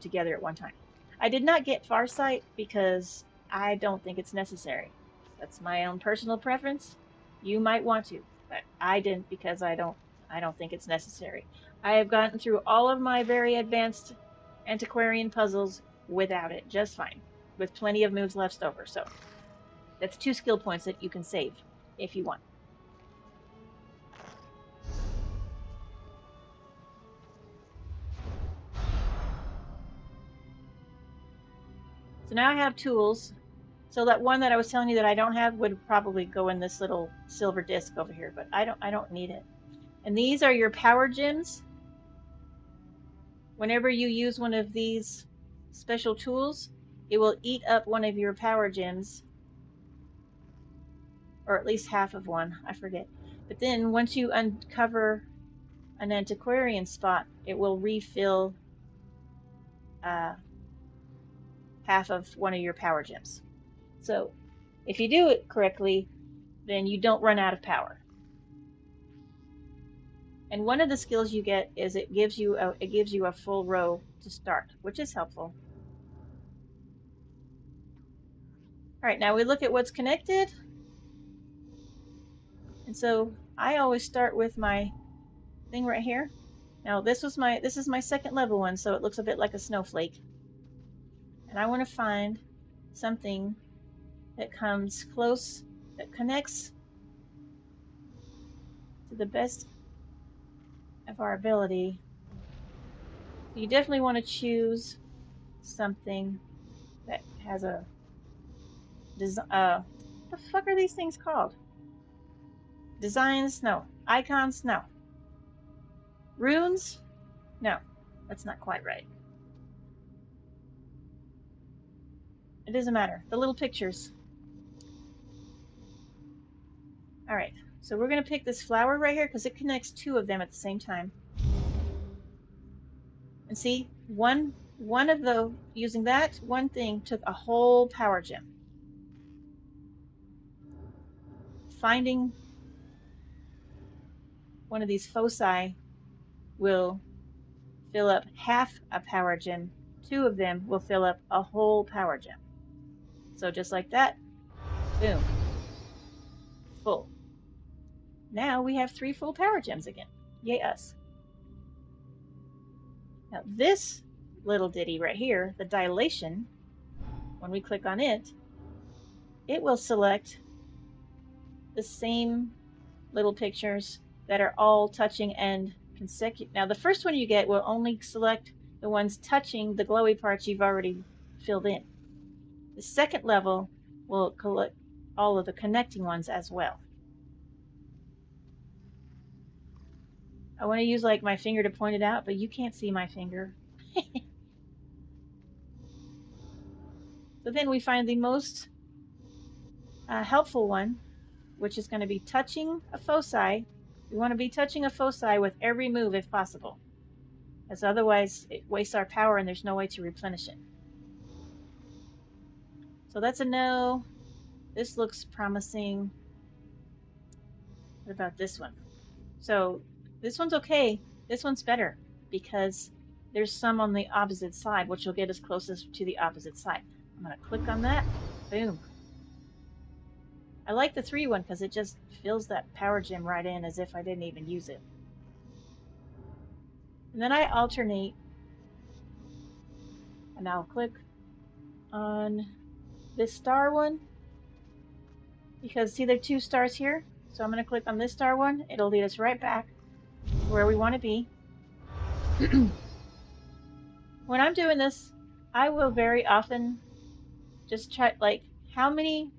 together at one time. I did not get Farsight because I don't think it's necessary. That's my own personal preference. You might want to, but I didn't because I don't think it's necessary. I have gotten through all of my very advanced antiquarian puzzles without it just fine, with plenty of moves left over. So that's 2 skill points that you can save if you want. So now I have tools. So that one that I was telling you that I don't have would probably go in this little silver disc over here, but I don't need it. And these are your power gems. Whenever you use one of these special tools, it will eat up one of your power gems, or at least half of one, I forget. But then once you uncover an antiquarian spot, it will refill half of one of your power gems. So if you do it correctly, then you don't run out of power. And one of the skills you get is it gives you a full row to start, which is helpful. All right, now we look at what's connected. And so I always start with my thing right here. Now this is my second level one, so it looks a bit like a snowflake. And I want to find something that comes close, that connects to the best of our ability. You definitely want to choose something that has a design. What the fuck are these things called? Designs? No. Icons? No. Runes? No. That's not quite right. It doesn't matter. The little pictures. All right. So we're going to pick this flower right here because it connects 2 of them at the same time. And see, one of the using that one thing took a whole power gem. Finding one of these foci will fill up half a power gem. 2 of them will fill up a whole power gem. So just like that, boom, full. Now we have 3 full power gems again. Yay us. Now this little ditty right here, the dilation, when we click on it, it will select the same little pictures that are all touching and consecutive. Now the first one you get will only select the ones touching the glowy parts you've already filled in. The second level will collect all of the connecting ones as well. I want to use like my finger to point it out, but you can't see my finger. So then we find the most helpful one, which is going to be touching a foci. We want to be touching a foci with every move if possible, as otherwise it wastes our power and there's no way to replenish it. So that's a no. This looks promising. What about this one? So this one's okay. This one's better because there's some on the opposite side, which will get us closest to the opposite side. I'm going to click on that. Boom. I like the 3 one because it just fills that power gem right in as if I didn't even use it. And then I alternate, and I'll click on this star one, because see there are 2 stars here? So I'm going to click on this star one. It'll lead us right back to where we want to be. When I'm doing this, I will very often just try, like, how many,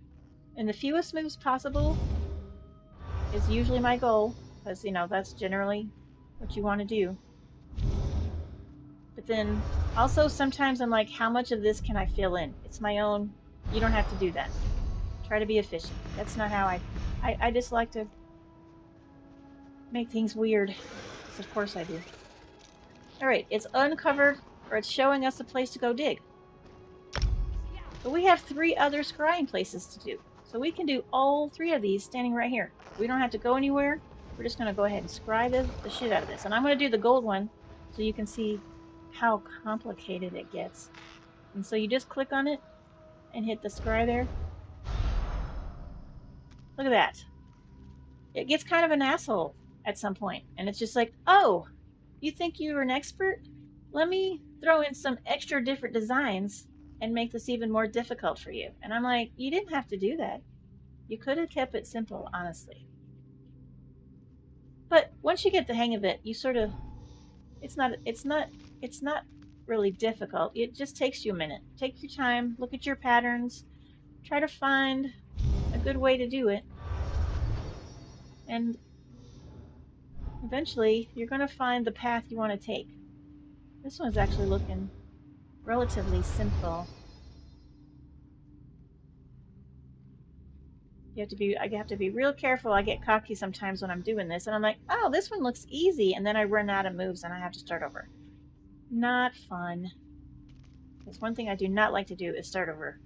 in the fewest moves possible is usually my goal, because, you know, that's generally what you want to do. But then also sometimes I'm like, how much of this can I fill in? It's my own, you don't have to do that. Try to be efficient. That's not how I just like to make things weird. Because of course I do. Alright, it's uncovered, or it's showing us a place to go dig. But we have 3 other scrying places to do. So we can do all 3 of these standing right here. We don't have to go anywhere. We're just going to go ahead and scry the shit out of this. And I'm going to do the gold one so you can see how complicated it gets. And so you just click on it and hit the scry there. Look at that. It gets kind of an asshole at some point. And it's just like, oh, you think you're an expert? Let me throw in some extra different designs and make this even more difficult for you. And I'm like, you didn't have to do that. You could have kept it simple, honestly. But once you get the hang of it, you sort of, it's not really difficult. It just takes you a minute. Take your time, look at your patterns, try to find a good way to do it. And eventually, you're going to find the path you want to take. This one's actually looking relatively simple. I have to be real careful. I get cocky sometimes when I'm doing this, and I'm like, oh, this one looks easy, and then I run out of moves and I have to start over. Not fun. Because one thing I do not like to do is start over.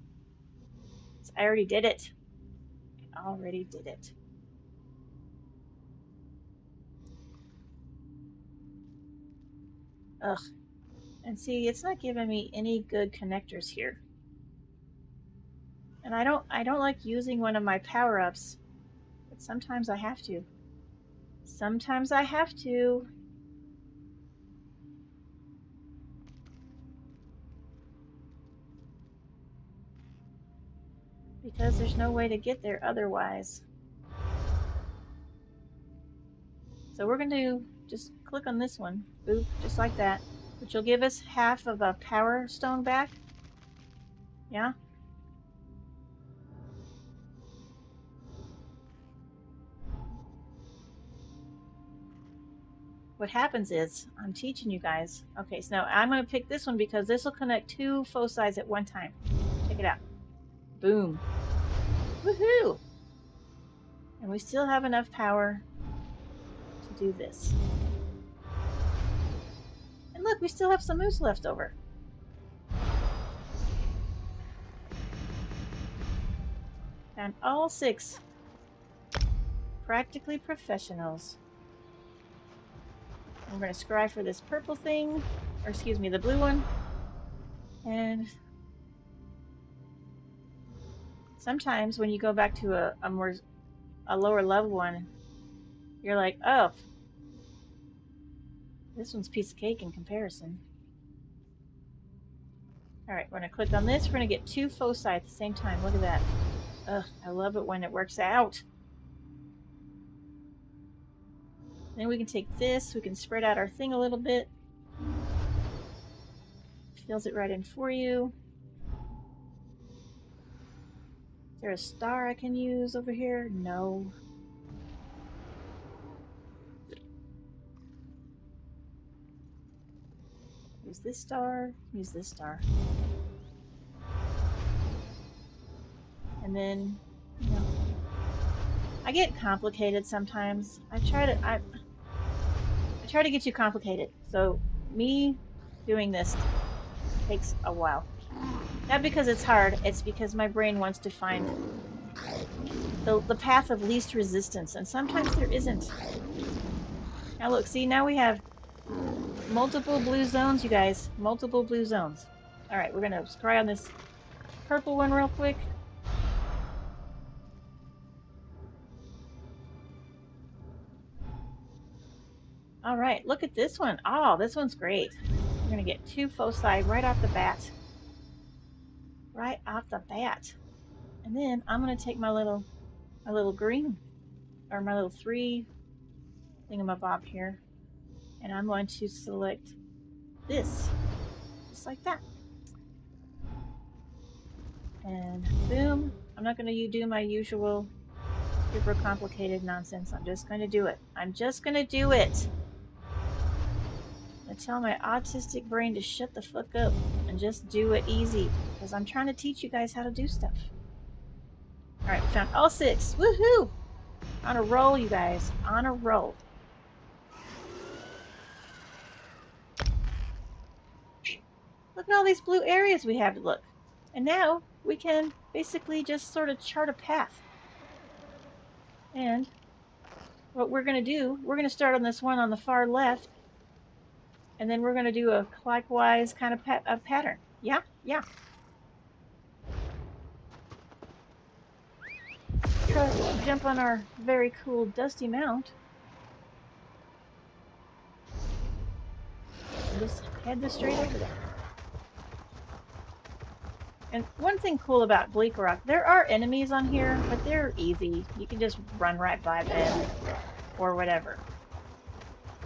I already did it. I already did it. Ugh. And see, it's not giving me any good connectors here. And I don't like using one of my power-ups, but sometimes I have to. Sometimes I have to. Because there's no way to get there otherwise. So we're going to just click on this one. Boop, just like that. Which will give us half of a power stone back. Yeah? What happens is, I'm teaching you guys. Okay, so now I'm going to pick this one because this will connect 2 foci at one time. Check it out. Boom. Woohoo! And we still have enough power to do this. And look, we still have some moose left over. And all 6 practically professionals. I'm going to scry for this purple thing, or excuse me, the blue one. And sometimes when you go back to a lower level one, you're like, oh, this one's a piece of cake in comparison. All right, we're going to click on this. We're going to get 2 foci at the same time. Look at that. Ugh, I love it when it works out. Then we can take this. We can spread out our thing a little bit. Fills it right in for you. Is there a star I can use over here? No. Use this star. Use this star. And then, you know, I get complicated sometimes. I try to get you complicated. So me doing this takes a while. Not because it's hard, it's because my brain wants to find the path of least resistance, and sometimes there isn't. Now look, see, now we have multiple blue zones, you guys. Multiple blue zones. Alright, we're gonna scry on this purple one real quick. All right, look at this one. Oh, this one's great. We're gonna get 2 foci right off the bat. Right off the bat. And then I'm gonna take my little green, or my little 3 thingamabob here, and I'm going to select this, just like that. And boom. I'm not going to do my usual super complicated nonsense. I'm just going to do it. I'm just going to do it. I tell my autistic brain to shut the fuck up and just do it easy, because I'm trying to teach you guys how to do stuff. All right, we found all 6. Woohoo! On a roll, you guys. On a roll. Look at all these blue areas we have to look. And now we can basically just sort of chart a path. And what we're going to do, we're going to start on this one on the far left, and then we're going to do a clockwise kind of pattern. Yeah, yeah. Try to jump on our very cool dusty mount. And just head this straight over there. And one thing cool about Bleak Rock, there are enemies on here, but they're easy. You can just run right by them or whatever.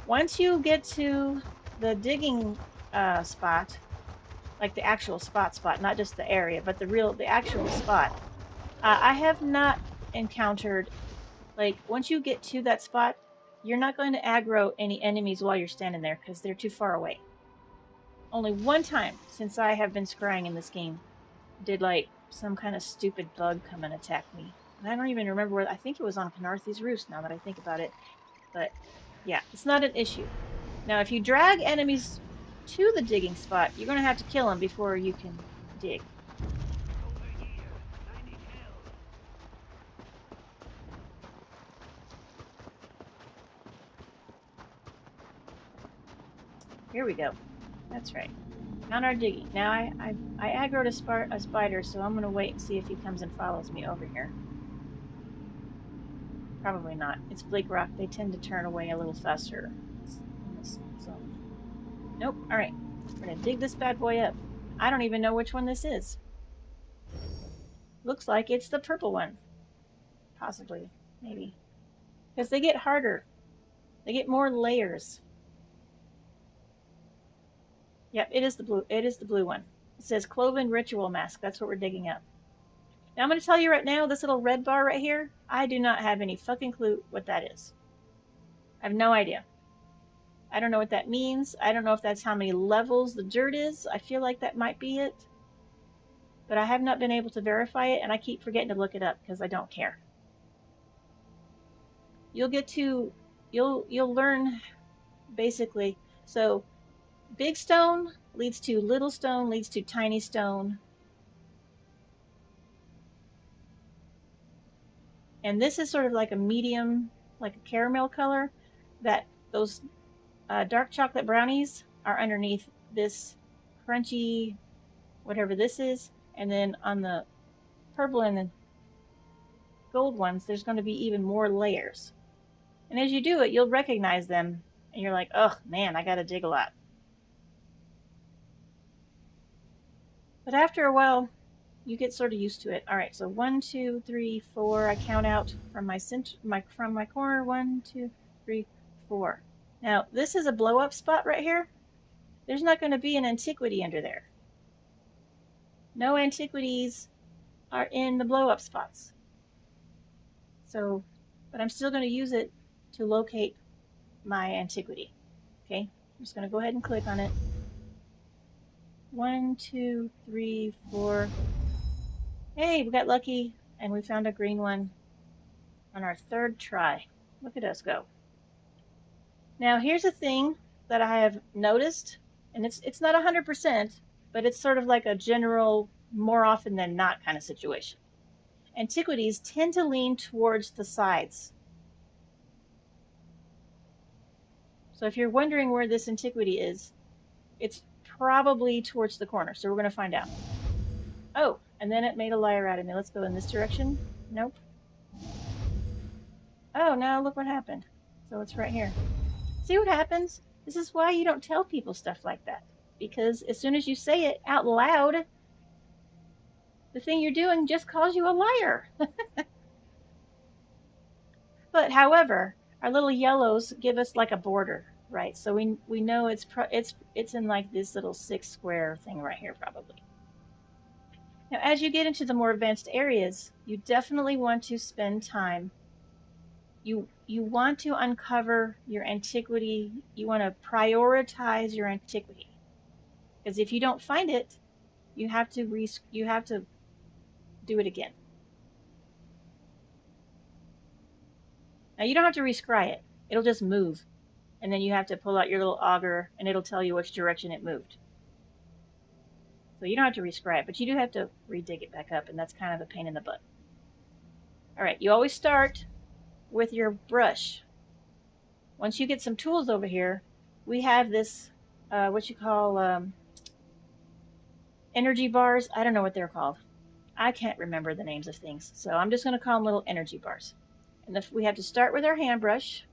Once you get to the digging spot, like the actual spot, not just the area, but the actual spot, I have not encountered, like, once you get to that spot, you're not going to aggro any enemies while you're standing there because they're too far away. Only one time since I have been scrying in this game did, like, some kind of stupid bug come and attack me. And I don't even remember where. I think it was on Penarthy's Roost, now that I think about it. But yeah, it's not an issue. Now, if you drag enemies to the digging spot, you're going to have to kill them before you can dig. Here we go. That's right. Found our digging. Now I aggroed a spider, so I'm going to wait and see if he comes and follows me over here. Probably not. It's Bleak Rock. They tend to turn away a little faster in this zone. Nope. All right. We're going to dig this bad boy up. I don't even know which one this is. Looks like it's the purple one. Possibly. Maybe. Because they get harder. They get more layers. Yep, it is the blue. It is the blue one. It says Cloven Ritual Mask. That's what we're digging up. Now I'm going to tell you right now, this little red bar right here, I do not have any fucking clue what that is. I have no idea. I don't know what that means. I don't know if that's how many levels the dirt is. I feel like that might be it. But I have not been able to verify it, and I keep forgetting to look it up because I don't care. You'll learn basically. So big stone leads to little stone, leads to tiny stone. And this is sort of like a medium, like a caramel color, that those dark chocolate brownies are underneath this crunchy, whatever this is. And then on the purple and the gold ones, there's going to be even more layers. And as you do it, you'll recognize them, and you're like, oh man, I got to dig a lot. But after a while, you get sort of used to it. All right, so 1, 2, 3, 4. I count out from my center, from my corner. 1, 2, 3, 4. Now this is a blow up spot right here. There's not going to be an antiquity under there. No antiquities are in the blow up spots. So, but I'm still going to use it to locate my antiquity. Okay, I'm just going to go ahead and click on it. 1, 2, 3, 4. Hey, we got lucky, and we found a green one on our 3rd try. Look at us go. Now, here's a thing that I have noticed, and it's not 100%, but it's sort of like a general, more often than not kind of situation. Antiquities tend to lean towards the sides. So if you're wondering where this antiquity is, it's probably towards the corner. So we're going to find out. Oh, and then it made a liar out of me. Let's go in this direction. Nope. Oh, now look what happened. So it's right here. See what happens? This is why you don't tell people stuff like that. Because as soon as you say it out loud, the thing you're doing just calls you a liar. But however, our little yellows give us like a border, right? So we know it's in like this little 6 square thing right here probably. Now, as you get into the more advanced areas, you definitely want to spend time. You want to uncover your antiquity. You want to prioritize your antiquity. Because if you don't find it, you have to do it again. Now you don't have to rescry it. It'll just move. And then you have to pull out your little auger and it'll tell you which direction it moved. So you don't have to rescry it, but you do have to redig it back up, and that's kind of a pain in the butt. All right, you always start with your brush. Once you get some tools over here, we have this, what you call energy bars. I don't know what they're called. I can't remember the names of things, so I'm just going to call them little energy bars. And we have to start with our hand brush.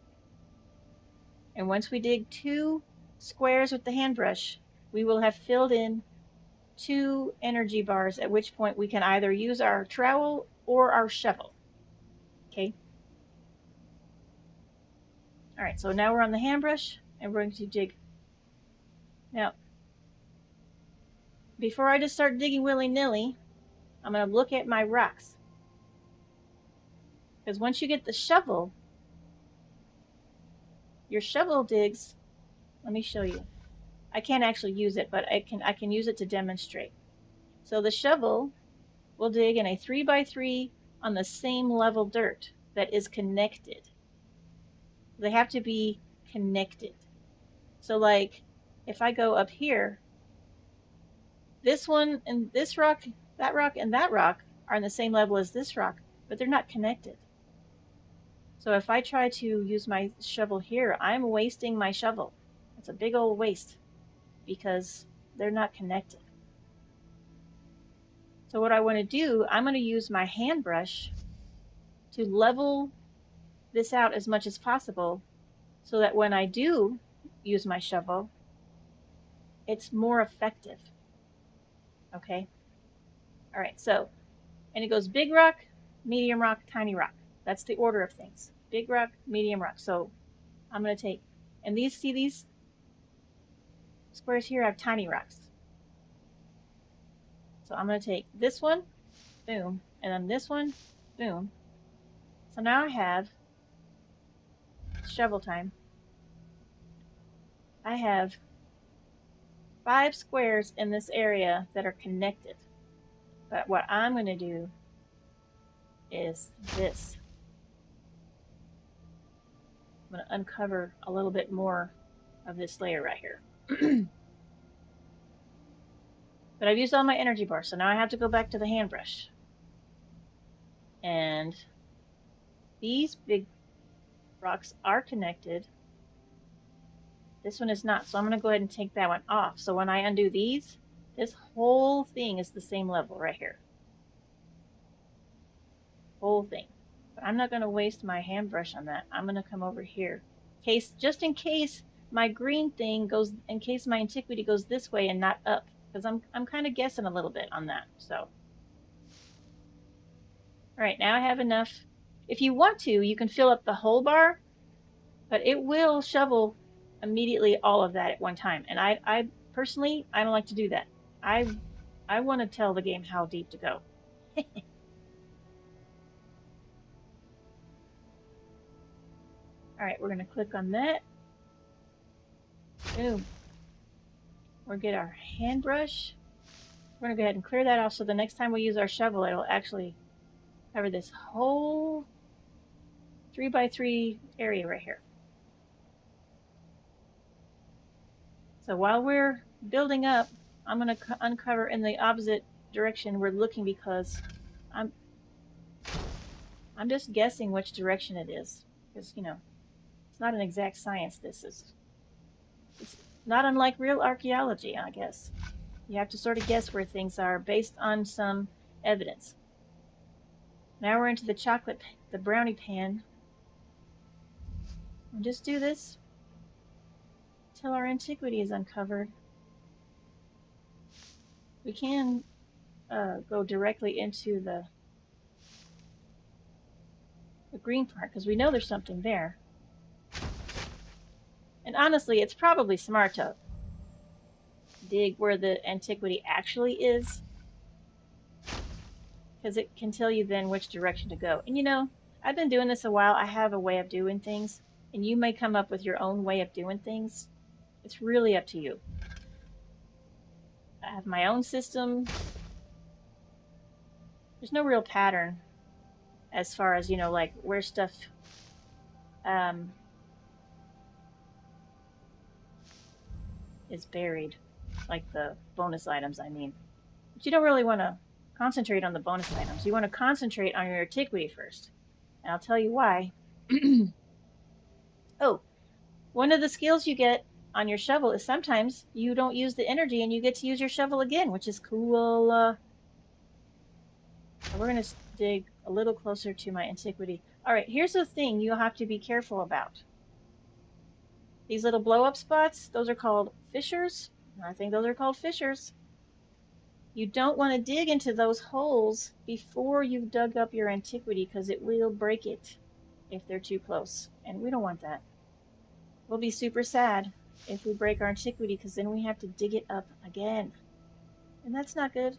And once we dig 2 squares with the hand brush, we will have filled in 2 energy bars, at which point we can either use our trowel or our shovel. Okay. All right, so now we're on the hand brush and we're going to dig. Now, before I just start digging willy-nilly, I'm going to look at my rocks. Because once you get the shovel, your shovel digs. Let me show you. I can't actually use it, but I can use it to demonstrate. So the shovel will dig in a 3x3 on the same level dirt that is connected. They have to be connected. So like if I go up here, this one and this rock, that rock and that rock are on the same level as this rock, but they're not connected. So if I try to use my shovel here, I'm wasting my shovel. It's a big old waste because they're not connected. So what I want to do, I'm going to use my hand brush to level this out as much as possible so that when I do use my shovel, it's more effective. Okay? All right, so, and it goes big rock, medium rock, tiny rock. That's the order of things. Big rock, medium rock. So I'm going to take, and see these squares here have tiny rocks. So I'm going to take this one, boom, and then this one, boom. So now I have shovel time. I have 5 squares in this area that are connected. But what I'm going to do is this. I'm going to uncover a little bit more of this layer right here. But I've used all my energy bars, so now I have to go back to the hand brush. And these big rocks are connected. This one is not, so I'm going to go ahead and take that one off. So when I undo these, this whole thing is the same level right here. Whole thing. But I'm not going to waste my hand brush on that. I'm going to come over here. Just in case my green thing goes, in case my antiquity goes this way and not up. Because I'm kind of guessing a little bit on that. So, all right, now I have enough. If you want to, you can fill up the whole bar, but it will shovel immediately all of that at one time. And I personally, I don't like to do that. I want to tell the game how deep to go. All right, we're going to click on that. Boom. We'll get our hand brush. We're going to go ahead and clear that off so the next time we use our shovel, it'll actually cover this whole 3x3 area right here. So while we're building up, I'm going to uncover in the opposite direction we're looking because I'm just guessing which direction it is because, you know, it's not an exact science. It's not unlike real archaeology, I guess. You have to sort of guess where things are based on some evidence. Now we're into the brownie pan. And just do this till our antiquity is uncovered. We can go directly into the green part because we know there's something there. And honestly, it's probably smart to dig where the antiquity actually is because it can tell you then which direction to go. And you know, I've been doing this a while. I have a way of doing things, and you may come up with your own way of doing things. It's really up to you. I have my own system. There's no real pattern as far as, you know, like where stuff is buried, like the bonus items, I mean. But you don't really want to concentrate on the bonus items. You want to concentrate on your antiquity first. And I'll tell you why. Oh, one of the skills you get on your shovel is sometimes you don't use the energy and you get to use your shovel again, which is cool. We're going to dig a little closer to my antiquity. All right, here's the thing you'll have to be careful about. These little blow up spots, those are called fissures. I think those are called fissures. You don't want to dig into those holes before you've dug up your antiquity because it will break it if they're too close. And we don't want that. We'll be super sad if we break our antiquity because then we have to dig it up again. And that's not good.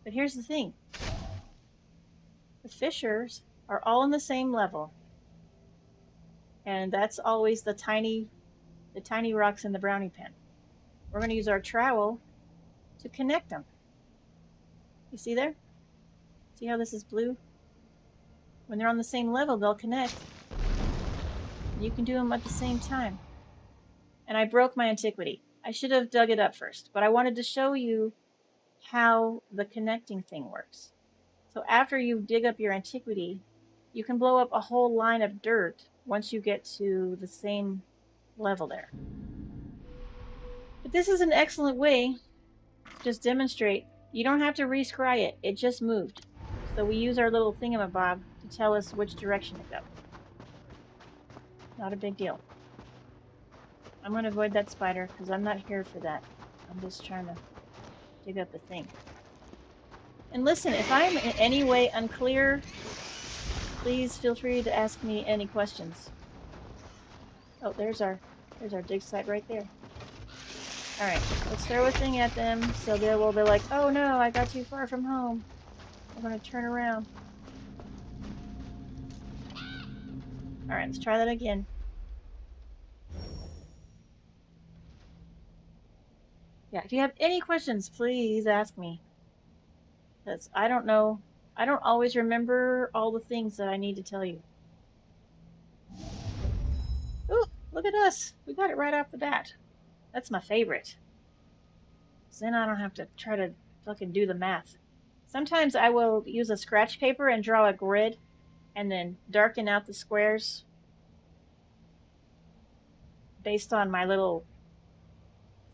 But here's the thing. The fissures are all on the same level. And that's always the tiny rocks in the brownie pan. We're going to use our trowel to connect them. You see there? See how this is blue? When they're on the same level, they'll connect. You can do them at the same time. And I broke my antiquity. I should have dug it up first, but I wanted to show you how the connecting thing works. So after you dig up your antiquity, you can blow up a whole line of dirt once you get to the same level there. But this is an excellent way to just demonstrate. You don't have to re-scry it. It just moved. So we use our little thingamabob to tell us which direction to go. Not a big deal. I'm going to avoid that spider because I'm not here for that. I'm just trying to dig up a thing. And listen, if I'm in any way unclear, please feel free to ask me any questions. Oh, there's our dig site right there. All right, let's throw a thing at them so they will be like, oh no, I got too far from home. I'm going to turn around. All right, let's try that again. Yeah, if you have any questions, please ask me. Because I don't know. I don't always remember all the things that I need to tell you. Ooh, look at us. We got it right off the bat. That's my favorite. So then I don't have to try to fucking do the math. Sometimes I will use a scratch paper and draw a grid and then darken out the squares based on my little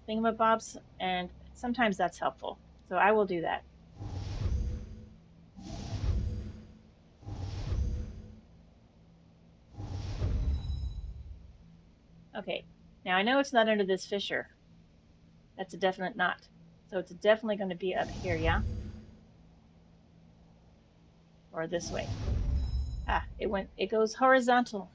thingamabobs, and sometimes that's helpful. So I will do that. Okay, now I know it's not under this fissure. That's a definite not. So it's definitely going to be up here, yeah? Or this way. Ah, it goes horizontal.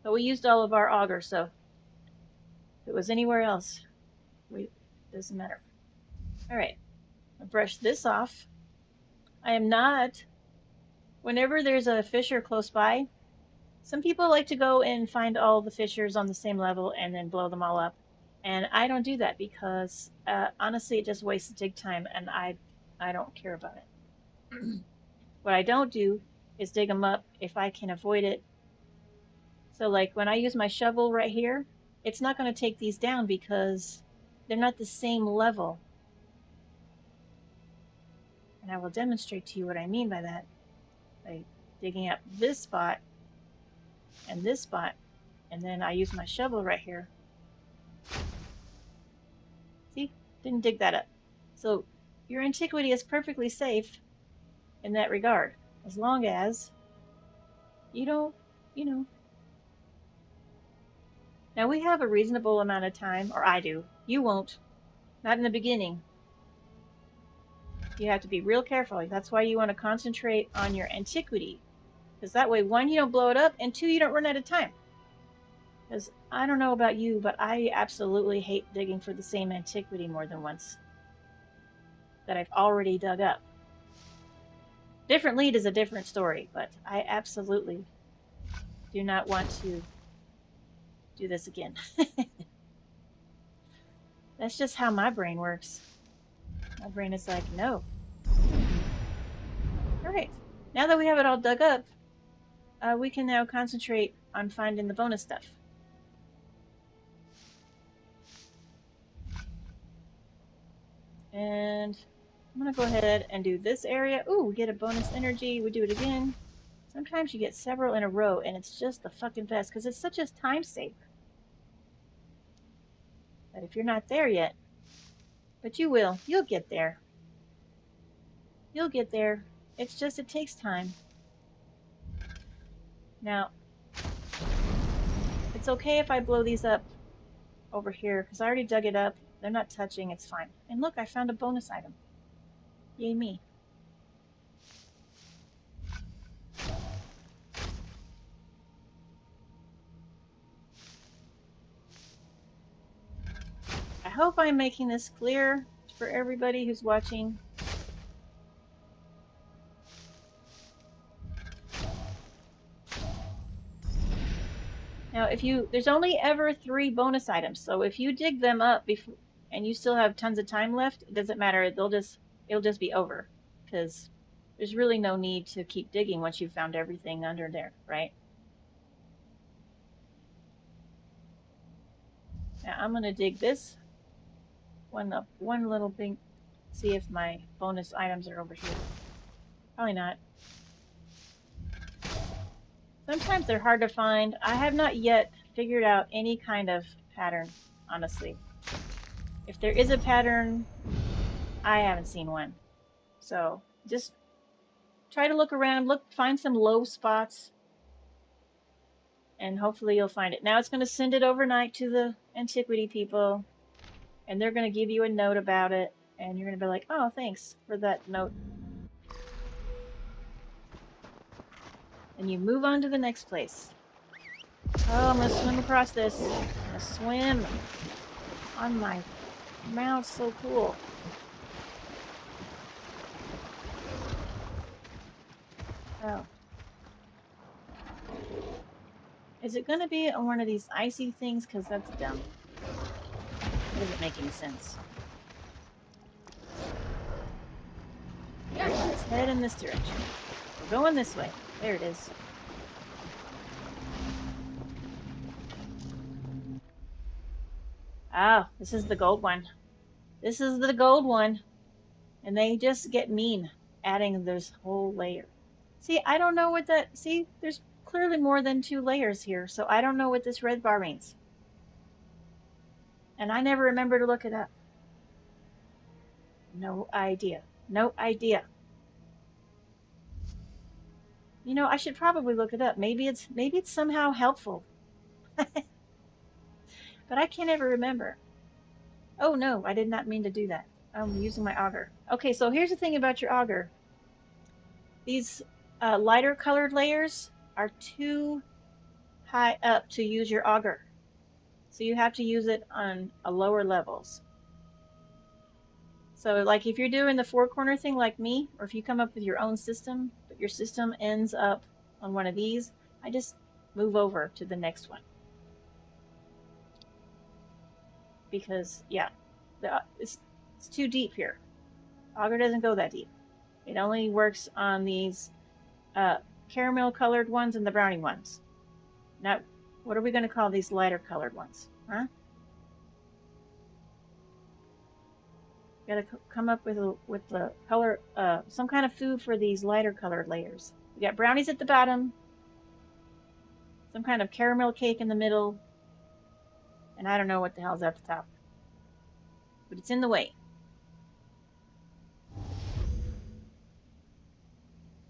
But we used all of our auger, so if it was anywhere else, doesn't matter. All right, I'll brush this off. I am not, whenever there's a fissure close by, some people like to go and find all the fissures on the same level and then blow them all up. And I don't do that because honestly, it just wastes dig time and I don't care about it. What I don't do is dig them up if I can avoid it. So like when I use my shovel right here, it's not going to take these down because they're not the same level. And I will demonstrate to you what I mean by that by digging up this spot, and then I use my shovel right here. See, didn't dig that up. So your antiquity is perfectly safe in that regard, as long as you don't, you know. Now we have a reasonable amount of time, or I do. You won't. Not in the beginning. You have to be real careful. That's why you want to concentrate on your antiquity. Because that way, one, you don't blow it up, and two, you don't run out of time. Because I don't know about you, but I absolutely hate digging for the same antiquity more than once that I've already dug up. Different lead is a different story, but I absolutely do not want to do this again. That's just how my brain works. My brain is like, no. All right. Now that we have it all dug up, we can now concentrate on finding the bonus stuff. And I'm going to go ahead and do this area. Ooh, we get a bonus energy. We do it again. Sometimes you get several in a row, and it's just the fucking best because it's such a time save. But if you're not there yet, but you will, you'll get there. You'll get there. It's just, it takes time. Now, it's okay if I blow these up over here because I already dug it up. They're not touching. It's fine. And look, I found a bonus item. Yay me. I hope I'm making this clear for everybody who's watching. Now, if you, there's only ever 3 bonus items, so if you dig them up before and you still have tons of time left, it doesn't matter. It'll just be over because there's really no need to keep digging once you've found everything under there, right? Now I'm gonna dig this one up, one little thing, see if my bonus items are over here. Probably not. Sometimes they're hard to find. I have not yet figured out any kind of pattern, honestly. If there is a pattern, I haven't seen one. So just try to look around, find some low spots, and hopefully you'll find it. Now it's going to send it overnight to the antiquity people, and they're going to give you a note about it, and you're going to be like, oh, thanks for that note. And you move on to the next place. Oh, I'm going to swim across this. I'm going to swim on my mount. So cool. Oh. Is it going to be on one of these icy things? Because that's dumb. That doesn't make any sense. Let's head in this direction. We're going this way. There it is. Ah, this is the gold one. This is the gold one. And they just get mean adding this whole layer. See, I don't know what that... See, there's clearly more than 2 layers here, so I don't know what this red bar means. And I never remember to look it up. No idea. No idea. You know, I should probably look it up. Maybe it's somehow helpful. But I can't ever remember. Oh no, I did not mean to do that. I'm using my auger. Okay, so here's the thing about your auger. These lighter colored layers are too high up to use your auger. So you have to use it on lower levels. So like if you're doing the 4-corner thing like me, or if you come up with your own system, but your system ends up on one of these, I just move over to the next one. Because, yeah, it's too deep here. Auger doesn't go that deep. It only works on these caramel colored ones and the brownie ones. Now, what are we going to call these lighter colored ones? Huh? Got to come up with the color, some kind of food for these lighter colored layers. We got brownies at the bottom, some kind of caramel cake in the middle, and I don't know what the hell's at the top. But it's in the way.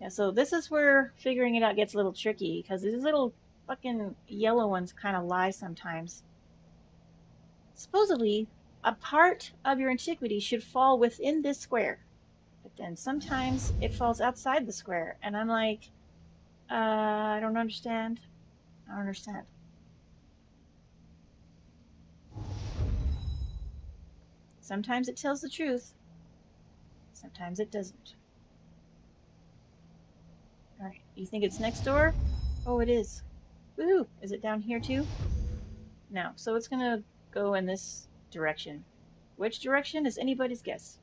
Yeah, so this is where figuring it out gets a little tricky, because these little fucking yellow ones kind of lie sometimes. Supposedly, a part of your antiquity should fall within this square, but then sometimes it falls outside the square, and I'm like, I don't understand. I don't understand. Sometimes it tells the truth, sometimes it doesn't. Alright, you think it's next door? Oh, it is. Woohoo! Is it down here too? No, so it's gonna go in this direction. Which direction is anybody's guess.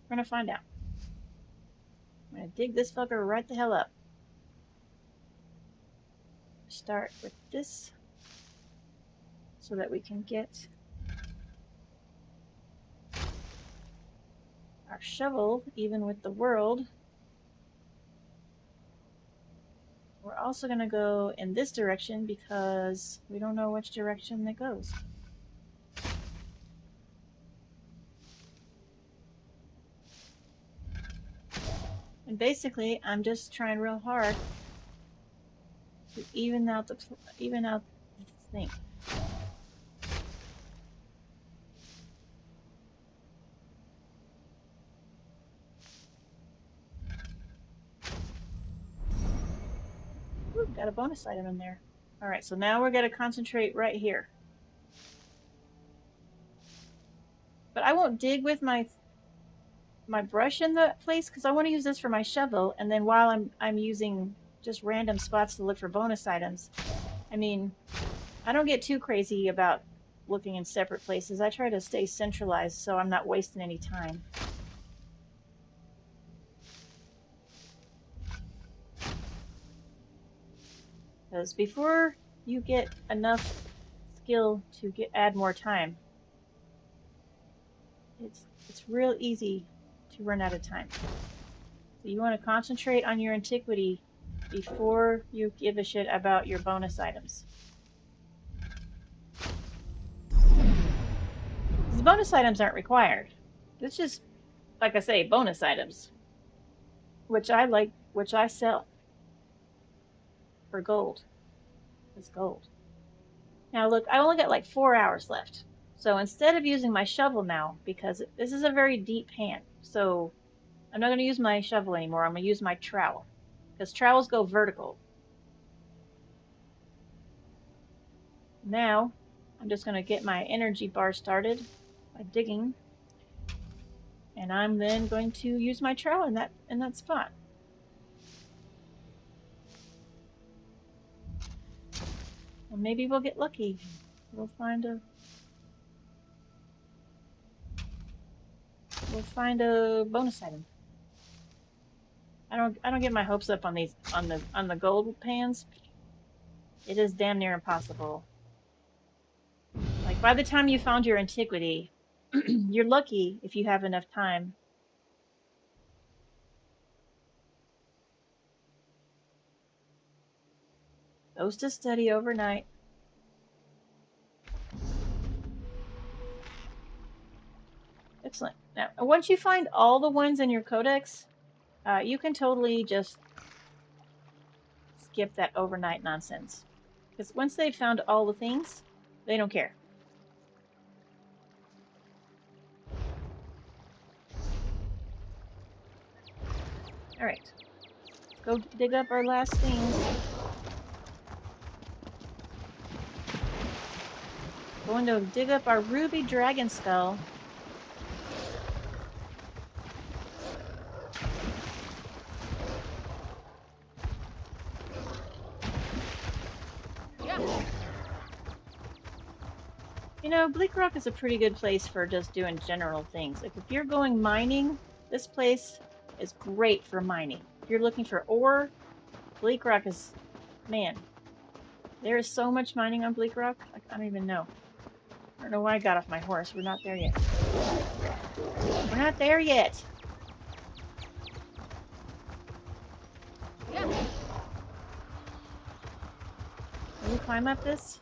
We're gonna find out. I'm gonna dig this fucker right the hell up. Start with this so that we can get our shovel even with the world. We're also gonna go in this direction because we don't know which direction it goes. And basically, I'm just trying real hard to even out the thing. Ooh, got a bonus item in there. All right, so now we're gonna concentrate right here. But I won't dig with my brush in the place because I want to use this for my shovel, and then while I'm using just random spots to look for bonus items. I mean, I don't get too crazy about looking in separate places. I try to stay centralized so I'm not wasting any time. Because before you get enough skill to add more time, it's real easy to run out of time. So you want to concentrate on your antiquity before you give a shit about your bonus items. The bonus items aren't required. It's just, like I say, bonus items. Which I like, which I sell for gold. It's gold. Now look, I only got like 4 hours left. So instead of using my shovel now, because this is a very deep pan, so I'm not going to use my shovel anymore. I'm going to use my trowel. Because trowels go vertical. Now, I'm just going to get my energy bar started by digging. And I'm then going to use my trowel in that spot. And maybe we'll get lucky. We'll find a bonus item. I don't get my hopes up on these on the gold pans. It is damn near impossible. Like by the time you found your antiquity, you're lucky if you have enough time. Those to study overnight. Excellent. Now, once you find all the ones in your codex, you can totally just skip that overnight nonsense. Because once they've found all the things, they don't care. Alright. Go dig up our last things. Going to dig up our ruby dragon skull. You know, Bleak Rock is a pretty good place for just doing general things. Like if you're going mining, this place is great for mining. If you're looking for ore, Bleak Rock is, man, there is so much mining on Bleak Rock. Like, I don't even know. I don't know why I got off my horse. We're not there yet. We're not there yet. Can we climb up this?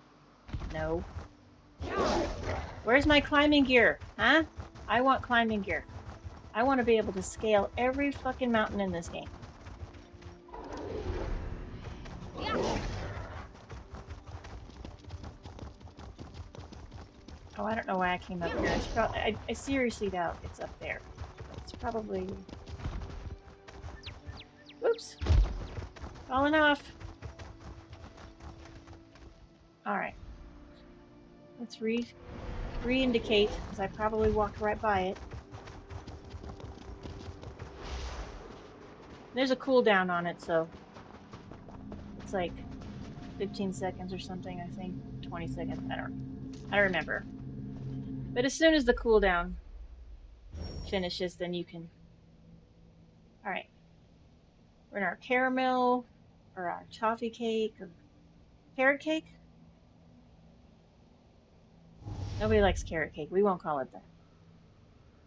No. Where's my climbing gear? Huh? I want climbing gear. I want to be able to scale every fucking mountain in this game. Oh, I don't know why I came up here. It's I seriously doubt it's up there. It's probably... Whoops! Falling off! Alright. Let's re-indicate, because I probably walked right by it. There's a cooldown on it, so... It's like 15 seconds or something, I think. 20 seconds, I don't remember. But as soon as the cooldown finishes, then you can... Alright. We're in our caramel, or our toffee cake, or carrot cake? Nobody likes carrot cake. We won't call it that.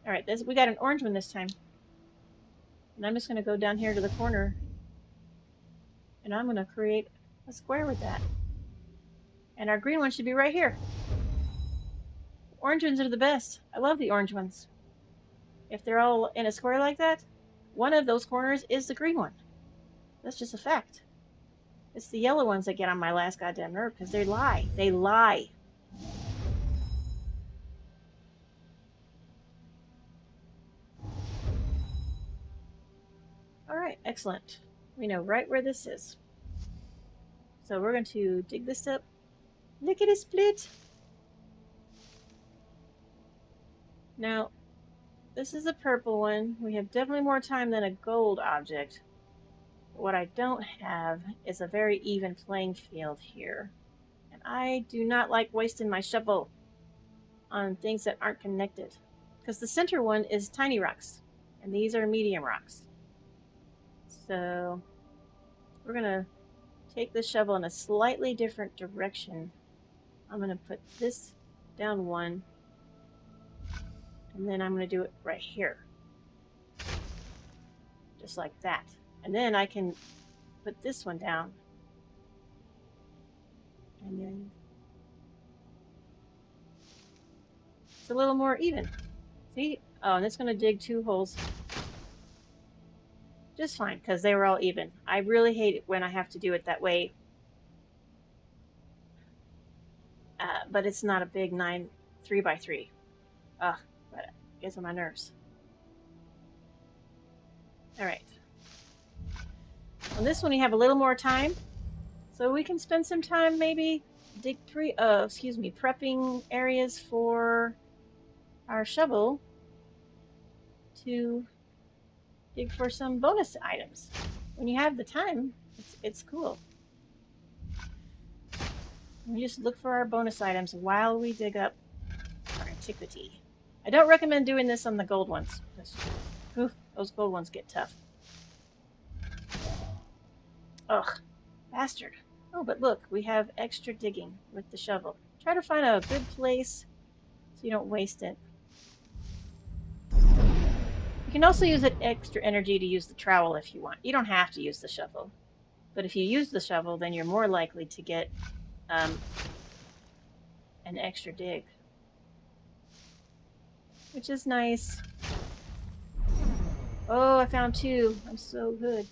Alright, we got an orange one this time. And I'm just going to go down here to the corner. And I'm going to create a square with that. And our green one should be right here. Orange ones are the best. I love the orange ones. If they're all in a square like that, one of those corners is the green one. That's just a fact. It's the yellow ones that get on my last goddamn nerve because they lie. They lie. Alright, excellent. We know right where this is. So we're going to dig this up. Lickety split. Now, this is a purple one. We have definitely more time than a gold object. But what I don't have is a very even playing field here. And I do not like wasting my shovel on things that aren't connected. Because the center one is tiny rocks. And these are medium rocks. So we're going to take the shovel in a slightly different direction. I'm going to put this down one. And then I'm going to do it right here. Just like that. And then I can put this one down. And then it's a little more even. See? Oh, and it's going to dig 2 holes. Just fine, because they were all even. I really hate it when I have to do it that way. But it's not a big 3x3. Ugh, but it gets on my nerves. Alright. On this one, you have a little more time. So we can spend some time maybe prepping areas for our shovel to dig for some bonus items. When you have the time, it's cool. We just look for our bonus items while we dig up our antiquity. I don't recommend doing this on the gold ones, because those gold ones get tough. Ugh, bastard. Oh, but look, we have extra digging with the shovel. Try to find a good place so you don't waste it. You can also use that extra energy to use the trowel if you want. You don't have to use the shovel. But if you use the shovel, then you're more likely to get an extra dig. Which is nice. Oh, I found 2. I'm so good.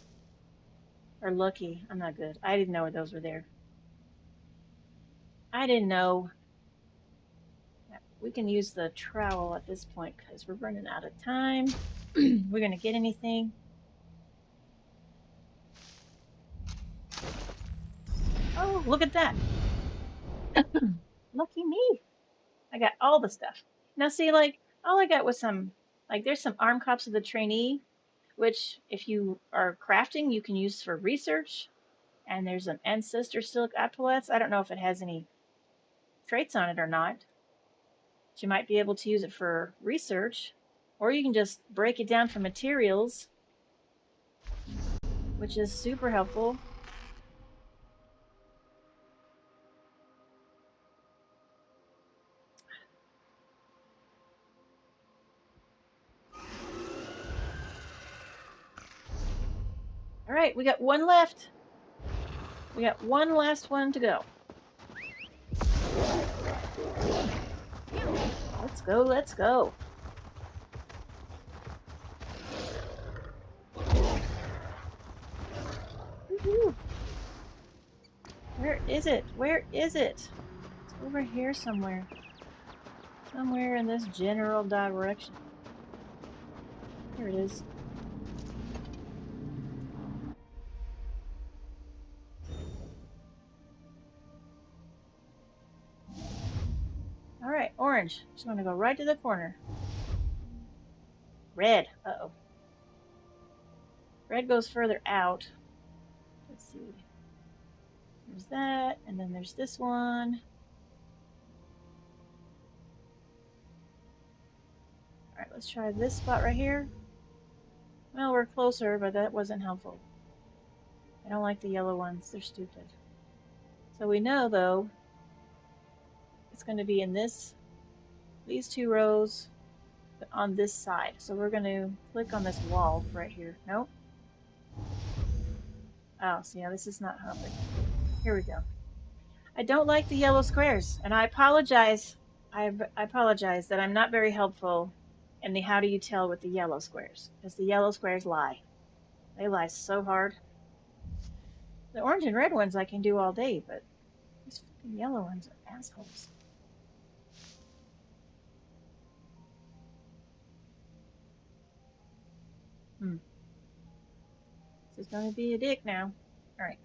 Or lucky. I'm not good. I didn't know those were there. I didn't know. We can use the trowel at this point because we're running out of time. We're going to get anything. Oh, look at that. Lucky me. I got all the stuff. Now see, like, all I got was there's some arm cops of the trainee, which if you are crafting, you can use for research. And there's an ancestor silk epaulets. I don't know if it has any traits on it or not. But you might be able to use it for research. Or you can just break it down for materials, which is super helpful. Alright, we got one left. We got one last one to go. Let's go, let's go. Woohoo. Where is it? Where is it? It's over here somewhere. Somewhere in this general direction. Here it is. Alright, orange. Just want to go right to the corner. Red. Uh-oh. Red goes further out. Let's see. There's that, and then there's this one. Alright, let's try this spot right here. Well, we're closer, but that wasn't helpful. I don't like the yellow ones. They're stupid. So we know, though, it's going to be in these two rows, but on this side. So we're going to click on this wall right here. Nope. Oh, see, now this is not helping. Here we go. I don't like the yellow squares, and I apologize. I apologize that I'm not very helpful in the how do you tell with the yellow squares, because the yellow squares lie. They lie so hard. The orange and red ones I can do all day, but these fucking yellow ones are assholes. This is going to be a dick now. Alright.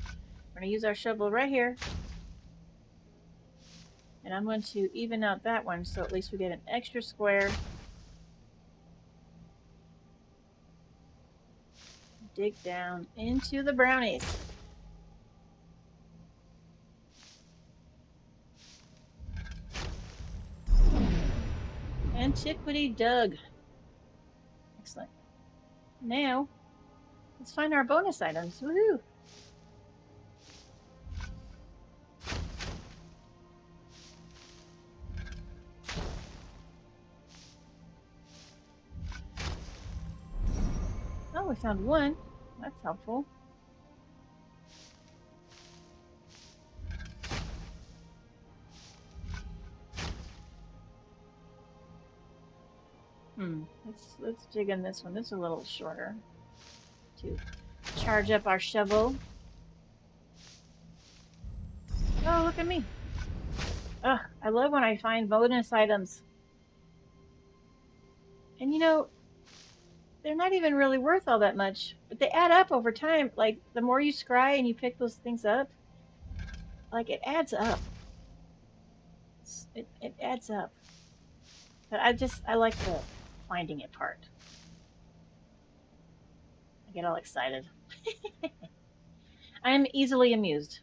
We're going to use our shovel right here. And I'm going to even out that one so at least we get an extra square. Dig down into the brownies. Antiquity dug. Excellent. Now, let's find our bonus items. Woohoo! Oh, we found one. That's helpful. Let's dig in this one. This is a little shorter. To charge up our shovel. Oh, look at me. Ugh, I love when I find bonus items. And you know, they're not even really worth all that much, but they add up over time. Like, the more you scry and you pick those things up, like, it adds up. It adds up. But I like the finding it part. I get all excited. I'm easily amused.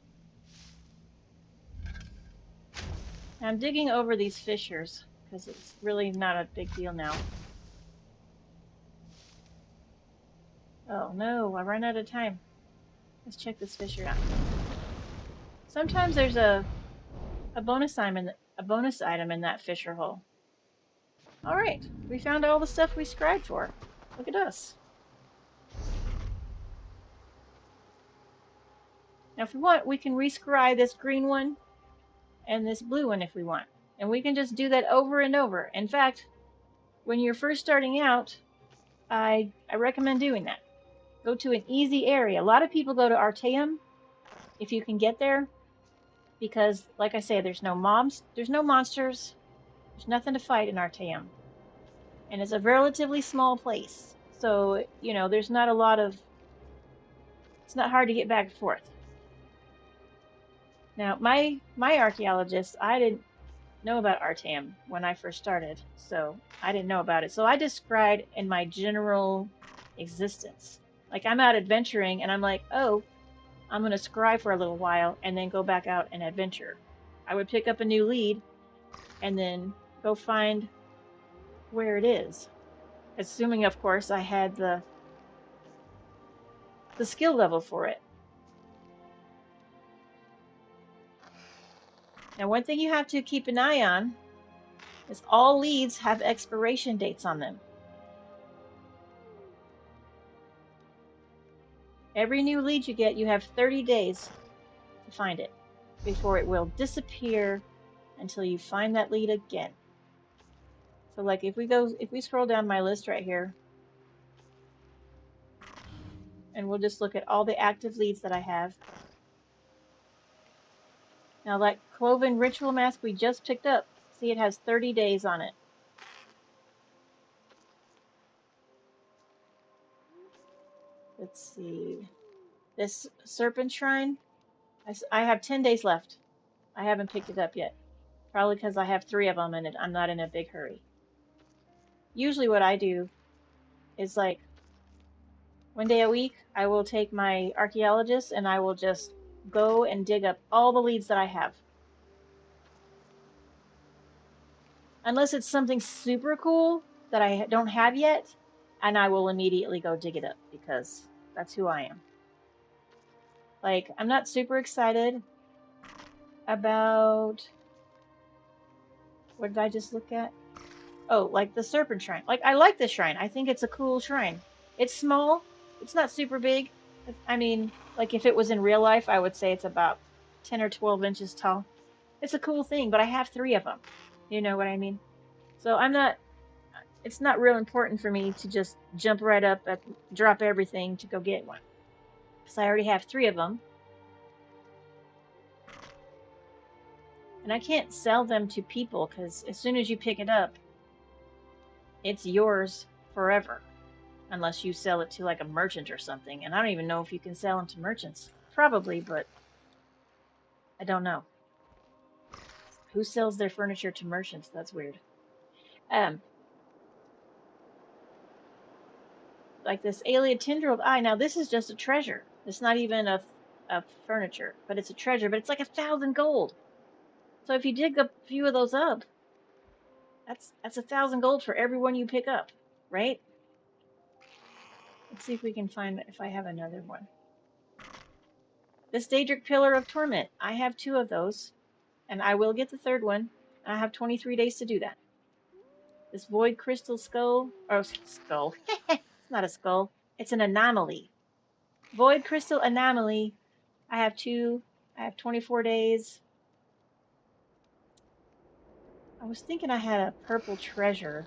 I'm digging over these fissures because it's really not a big deal now. Oh no, I ran out of time. Let's check this fissure out. Sometimes there's a bonus item in that fissure hole. All right, we found all the stuff we scribed for. Look at us. Now, if we want, we can rescry this green one and this blue one if we want. And we can just do that over and over. In fact, when you're first starting out, I recommend doing that. Go to an easy area. A lot of people go to Artaeum if you can get there, because, like I say, there's no mobs, there's no monsters, there's nothing to fight in Artaeum, and it's a relatively small place. So you know, there's not a lot of. It's not hard to get back and forth. Now, my archaeologist, I didn't know about Artaeum when I first started, so I didn't know about it. So I described in my general existence. Like, I'm out adventuring, and I'm like, oh, I'm going to scry for a little while, and then go back out and adventure. I would pick up a new lead, and then go find where it is. Assuming, of course, I had the skill level for it. Now, one thing you have to keep an eye on is all leads have expiration dates on them. Every new lead you get, you have 30 days to find it before it will disappear until you find that lead again. So like if we scroll down my list right here, and we'll just look at all the active leads that I have. Now that Cloven Ritual Mask we just picked up, See, it has 30 days on it. Let's see. This serpent shrine, I have 10 days left. I haven't picked it up yet. Probably because I have 3 of them and I'm not in a big hurry. Usually what I do is like 1 day a week, I will take my archaeologist and I will just go and dig up all the leads that I have. Unless it's something super cool that I don't have yet, and I will immediately go dig it up because that's who I am. Like, I'm not super excited about, what did I just look at? Oh, like the serpent shrine. Like, I like this shrine. I think it's a cool shrine. It's small. It's not super big. I mean, like if it was in real life, I would say it's about 10 or 12 inches tall. It's a cool thing, but I have 3 of them. You know what I mean? So it's not real important for me to just jump right up and drop everything to go get one. Because I already have 3 of them. And I can't sell them to people because as soon as you pick it up, it's yours forever. Unless you sell it to like a merchant or something. And I don't even know if you can sell them to merchants. Probably, but I don't know. Who sells their furniture to merchants? That's weird. Like this alien tendril eye. Now this is just a treasure. It's not even a furniture, but it's a treasure. But it's like 1,000 gold. So if you dig a few of those up, that's 1,000 gold for every one you pick up, right? Let's see if we can find if I have another one. This Daedric Pillar of Torment. I have 2 of those, and I will get the 3rd one. I have 23 days to do that. This Void Crystal Skull, or skull. It's not a skull. It's an anomaly. Void Crystal Anomaly. I have 2. I have 24 days. I was thinking I had a purple treasure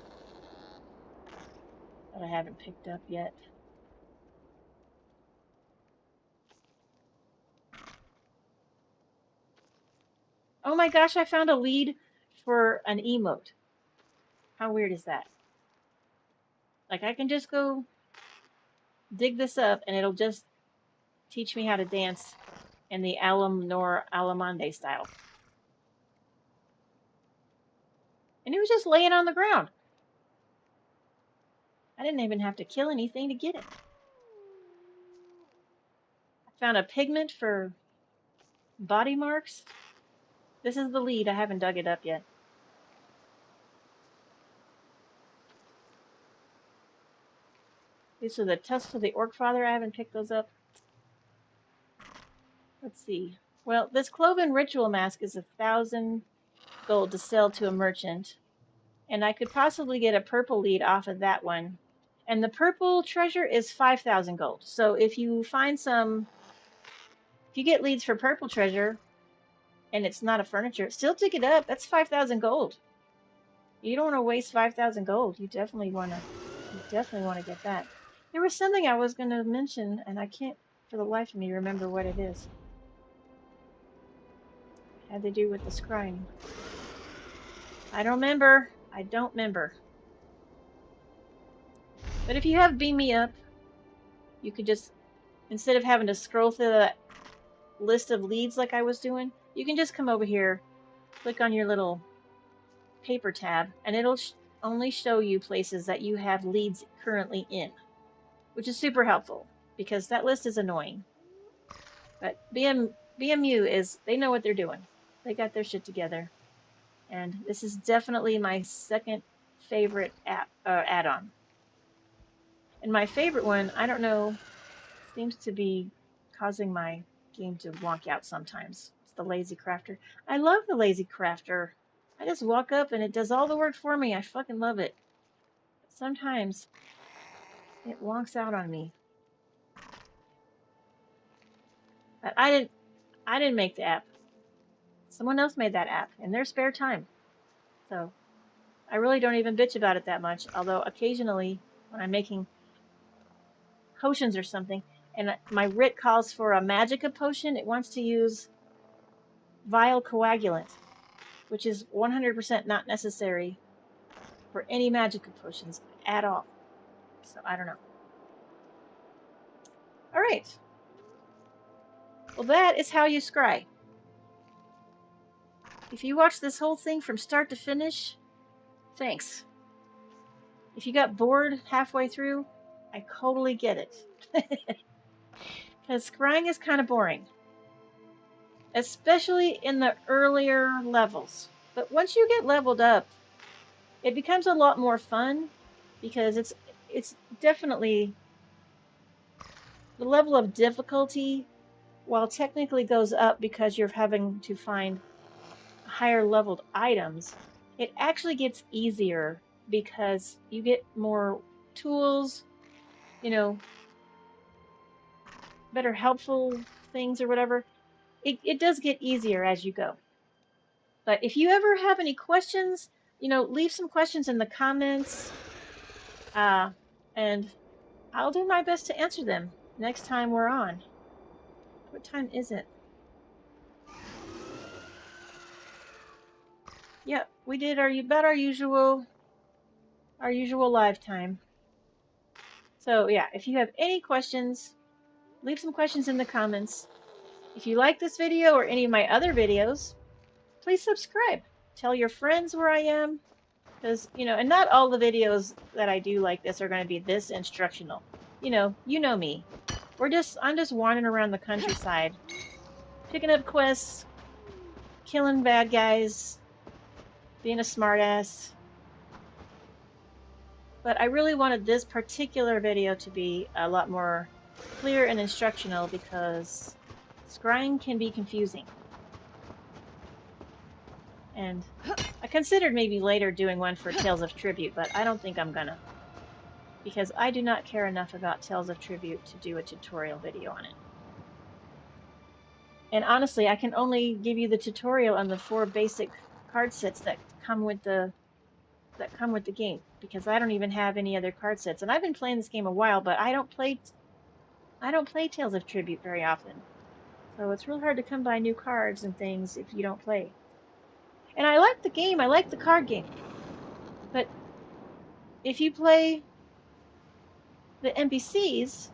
that I haven't picked up yet. Oh my gosh, I found a lead for an emote. How weird is that? Like, I can just go dig this up and it'll just teach me how to dance in the Alam Nor Alamande style. And it was just laying on the ground. I didn't even have to kill anything to get it. I found a pigment for body marks. This is the lead. I haven't dug it up yet. These are the tusks of the Orc Father. I haven't picked those up. Let's see. Well, this Cloven Ritual Mask is 1,000 gold to sell to a merchant. And I could possibly get a purple lead off of that one. And the purple treasure is 5,000 gold. So if you find some, if you get leads for purple treasure and it's not a furniture, still dig it up. That's 5,000 gold. You don't want to waste 5,000 gold. You definitely want to get that. There was something I was going to mention and I can't for the life of me remember what it is. It had to do with the scrying. I don't remember. I don't remember. But if you have Beam Me Up, you could just, instead of having to scroll through that list of leads like I was doing, you can just come over here, click on your little paper tab, and it'll only show you places that you have leads currently in, which is super helpful because that list is annoying. But BMU is, they know what they're doing. They got their shit together. And this is definitely my 2nd favorite add-on. And my favorite one, I don't know, seems to be causing my game to wonk out sometimes. It's the Lazy Crafter. I love the Lazy Crafter. I just walk up and it does all the work for me. I fucking love it. But sometimes it wonks out on me. But I didn't make the app. Someone else made that app in their spare time. So I really don't even bitch about it that much. Although occasionally when I'm making potions or something, and my writ calls for a magicka potion, it wants to use vile coagulant. which is 100% not necessary for any magical potions at all. So I don't know. All right. Well, that is how you scry. If you watch this whole thing from start to finish, thanks. If you got bored halfway through, I totally get it. Because scrying is kind of boring, especially in the earlier levels. But once you get leveled up, it becomes a lot more fun because it's definitely the level of difficulty, while technically goes up because you're having to find higher leveled items, it actually gets easier because you get more tools, you know, better helpful things or whatever. It does get easier as you go. But if you ever have any questions, leave some questions in the comments, and I'll do my best to answer them next time we're on. What time is it? Yeah, we did about our usual live time. So yeah, if you have any questions, leave some questions in the comments. If you like this video or any of my other videos, please subscribe. Tell your friends where I am, because and not all the videos that I do like this are going to be this instructional. You know me. I'm just wandering around the countryside, picking up quests, killing bad guys, being a smartass. But I really wanted this particular video to be a lot more clear and instructional because scrying can be confusing. And I considered maybe later doing one for Tales of Tribute, but I don't think I'm gonna. Because I do not care enough about Tales of Tribute to do a tutorial video on it. And honestly, I can only give you the tutorial on the 4 basic card sets that come with the game, because I don't even have any other card sets. And I've been playing this game a while, but I don't play Tales of Tribute very often. So it's real hard to come by new cards and things if you don't play. And I like the game, I like the card game. But if you play the NPCs,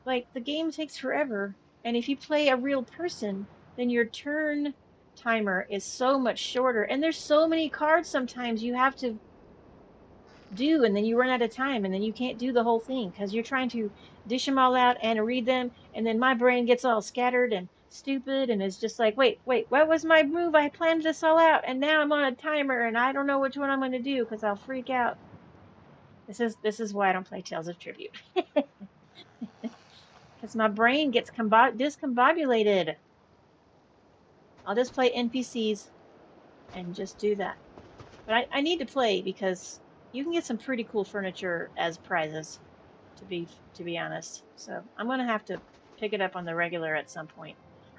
like, the game takes forever. And if you play a real person, then your turn timer is so much shorter. And there's so many cards sometimes you have to do, and then you run out of time, and then you can't do the whole thing because you're trying to dish them all out and read them. And then my brain gets all scattered and stupid, and it's just like, wait, what was my move? I planned this all out, and now I'm on a timer, and I don't know which one I'm going to do because I'll freak out. This is why I don't play Tales of Tribute. Because my brain gets discombobulated. I'll just play NPCs and just do that. But I need to play because you can get some pretty cool furniture as prizes, to be honest. So I'm gonna have to pick it up on the regular at some point.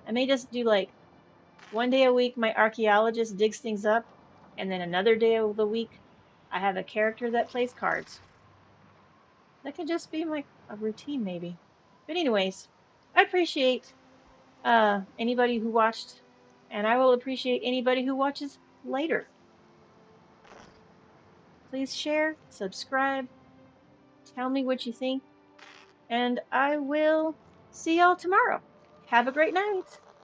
I may just do like one day a week my archaeologist digs things up, and then another day of the week I have a character that plays cards. That could just be like a routine maybe. But anyways, I appreciate anybody who watched, and I will appreciate anybody who watches later. Please share, subscribe, tell me what you think, and I will see y'all tomorrow. Have a great night.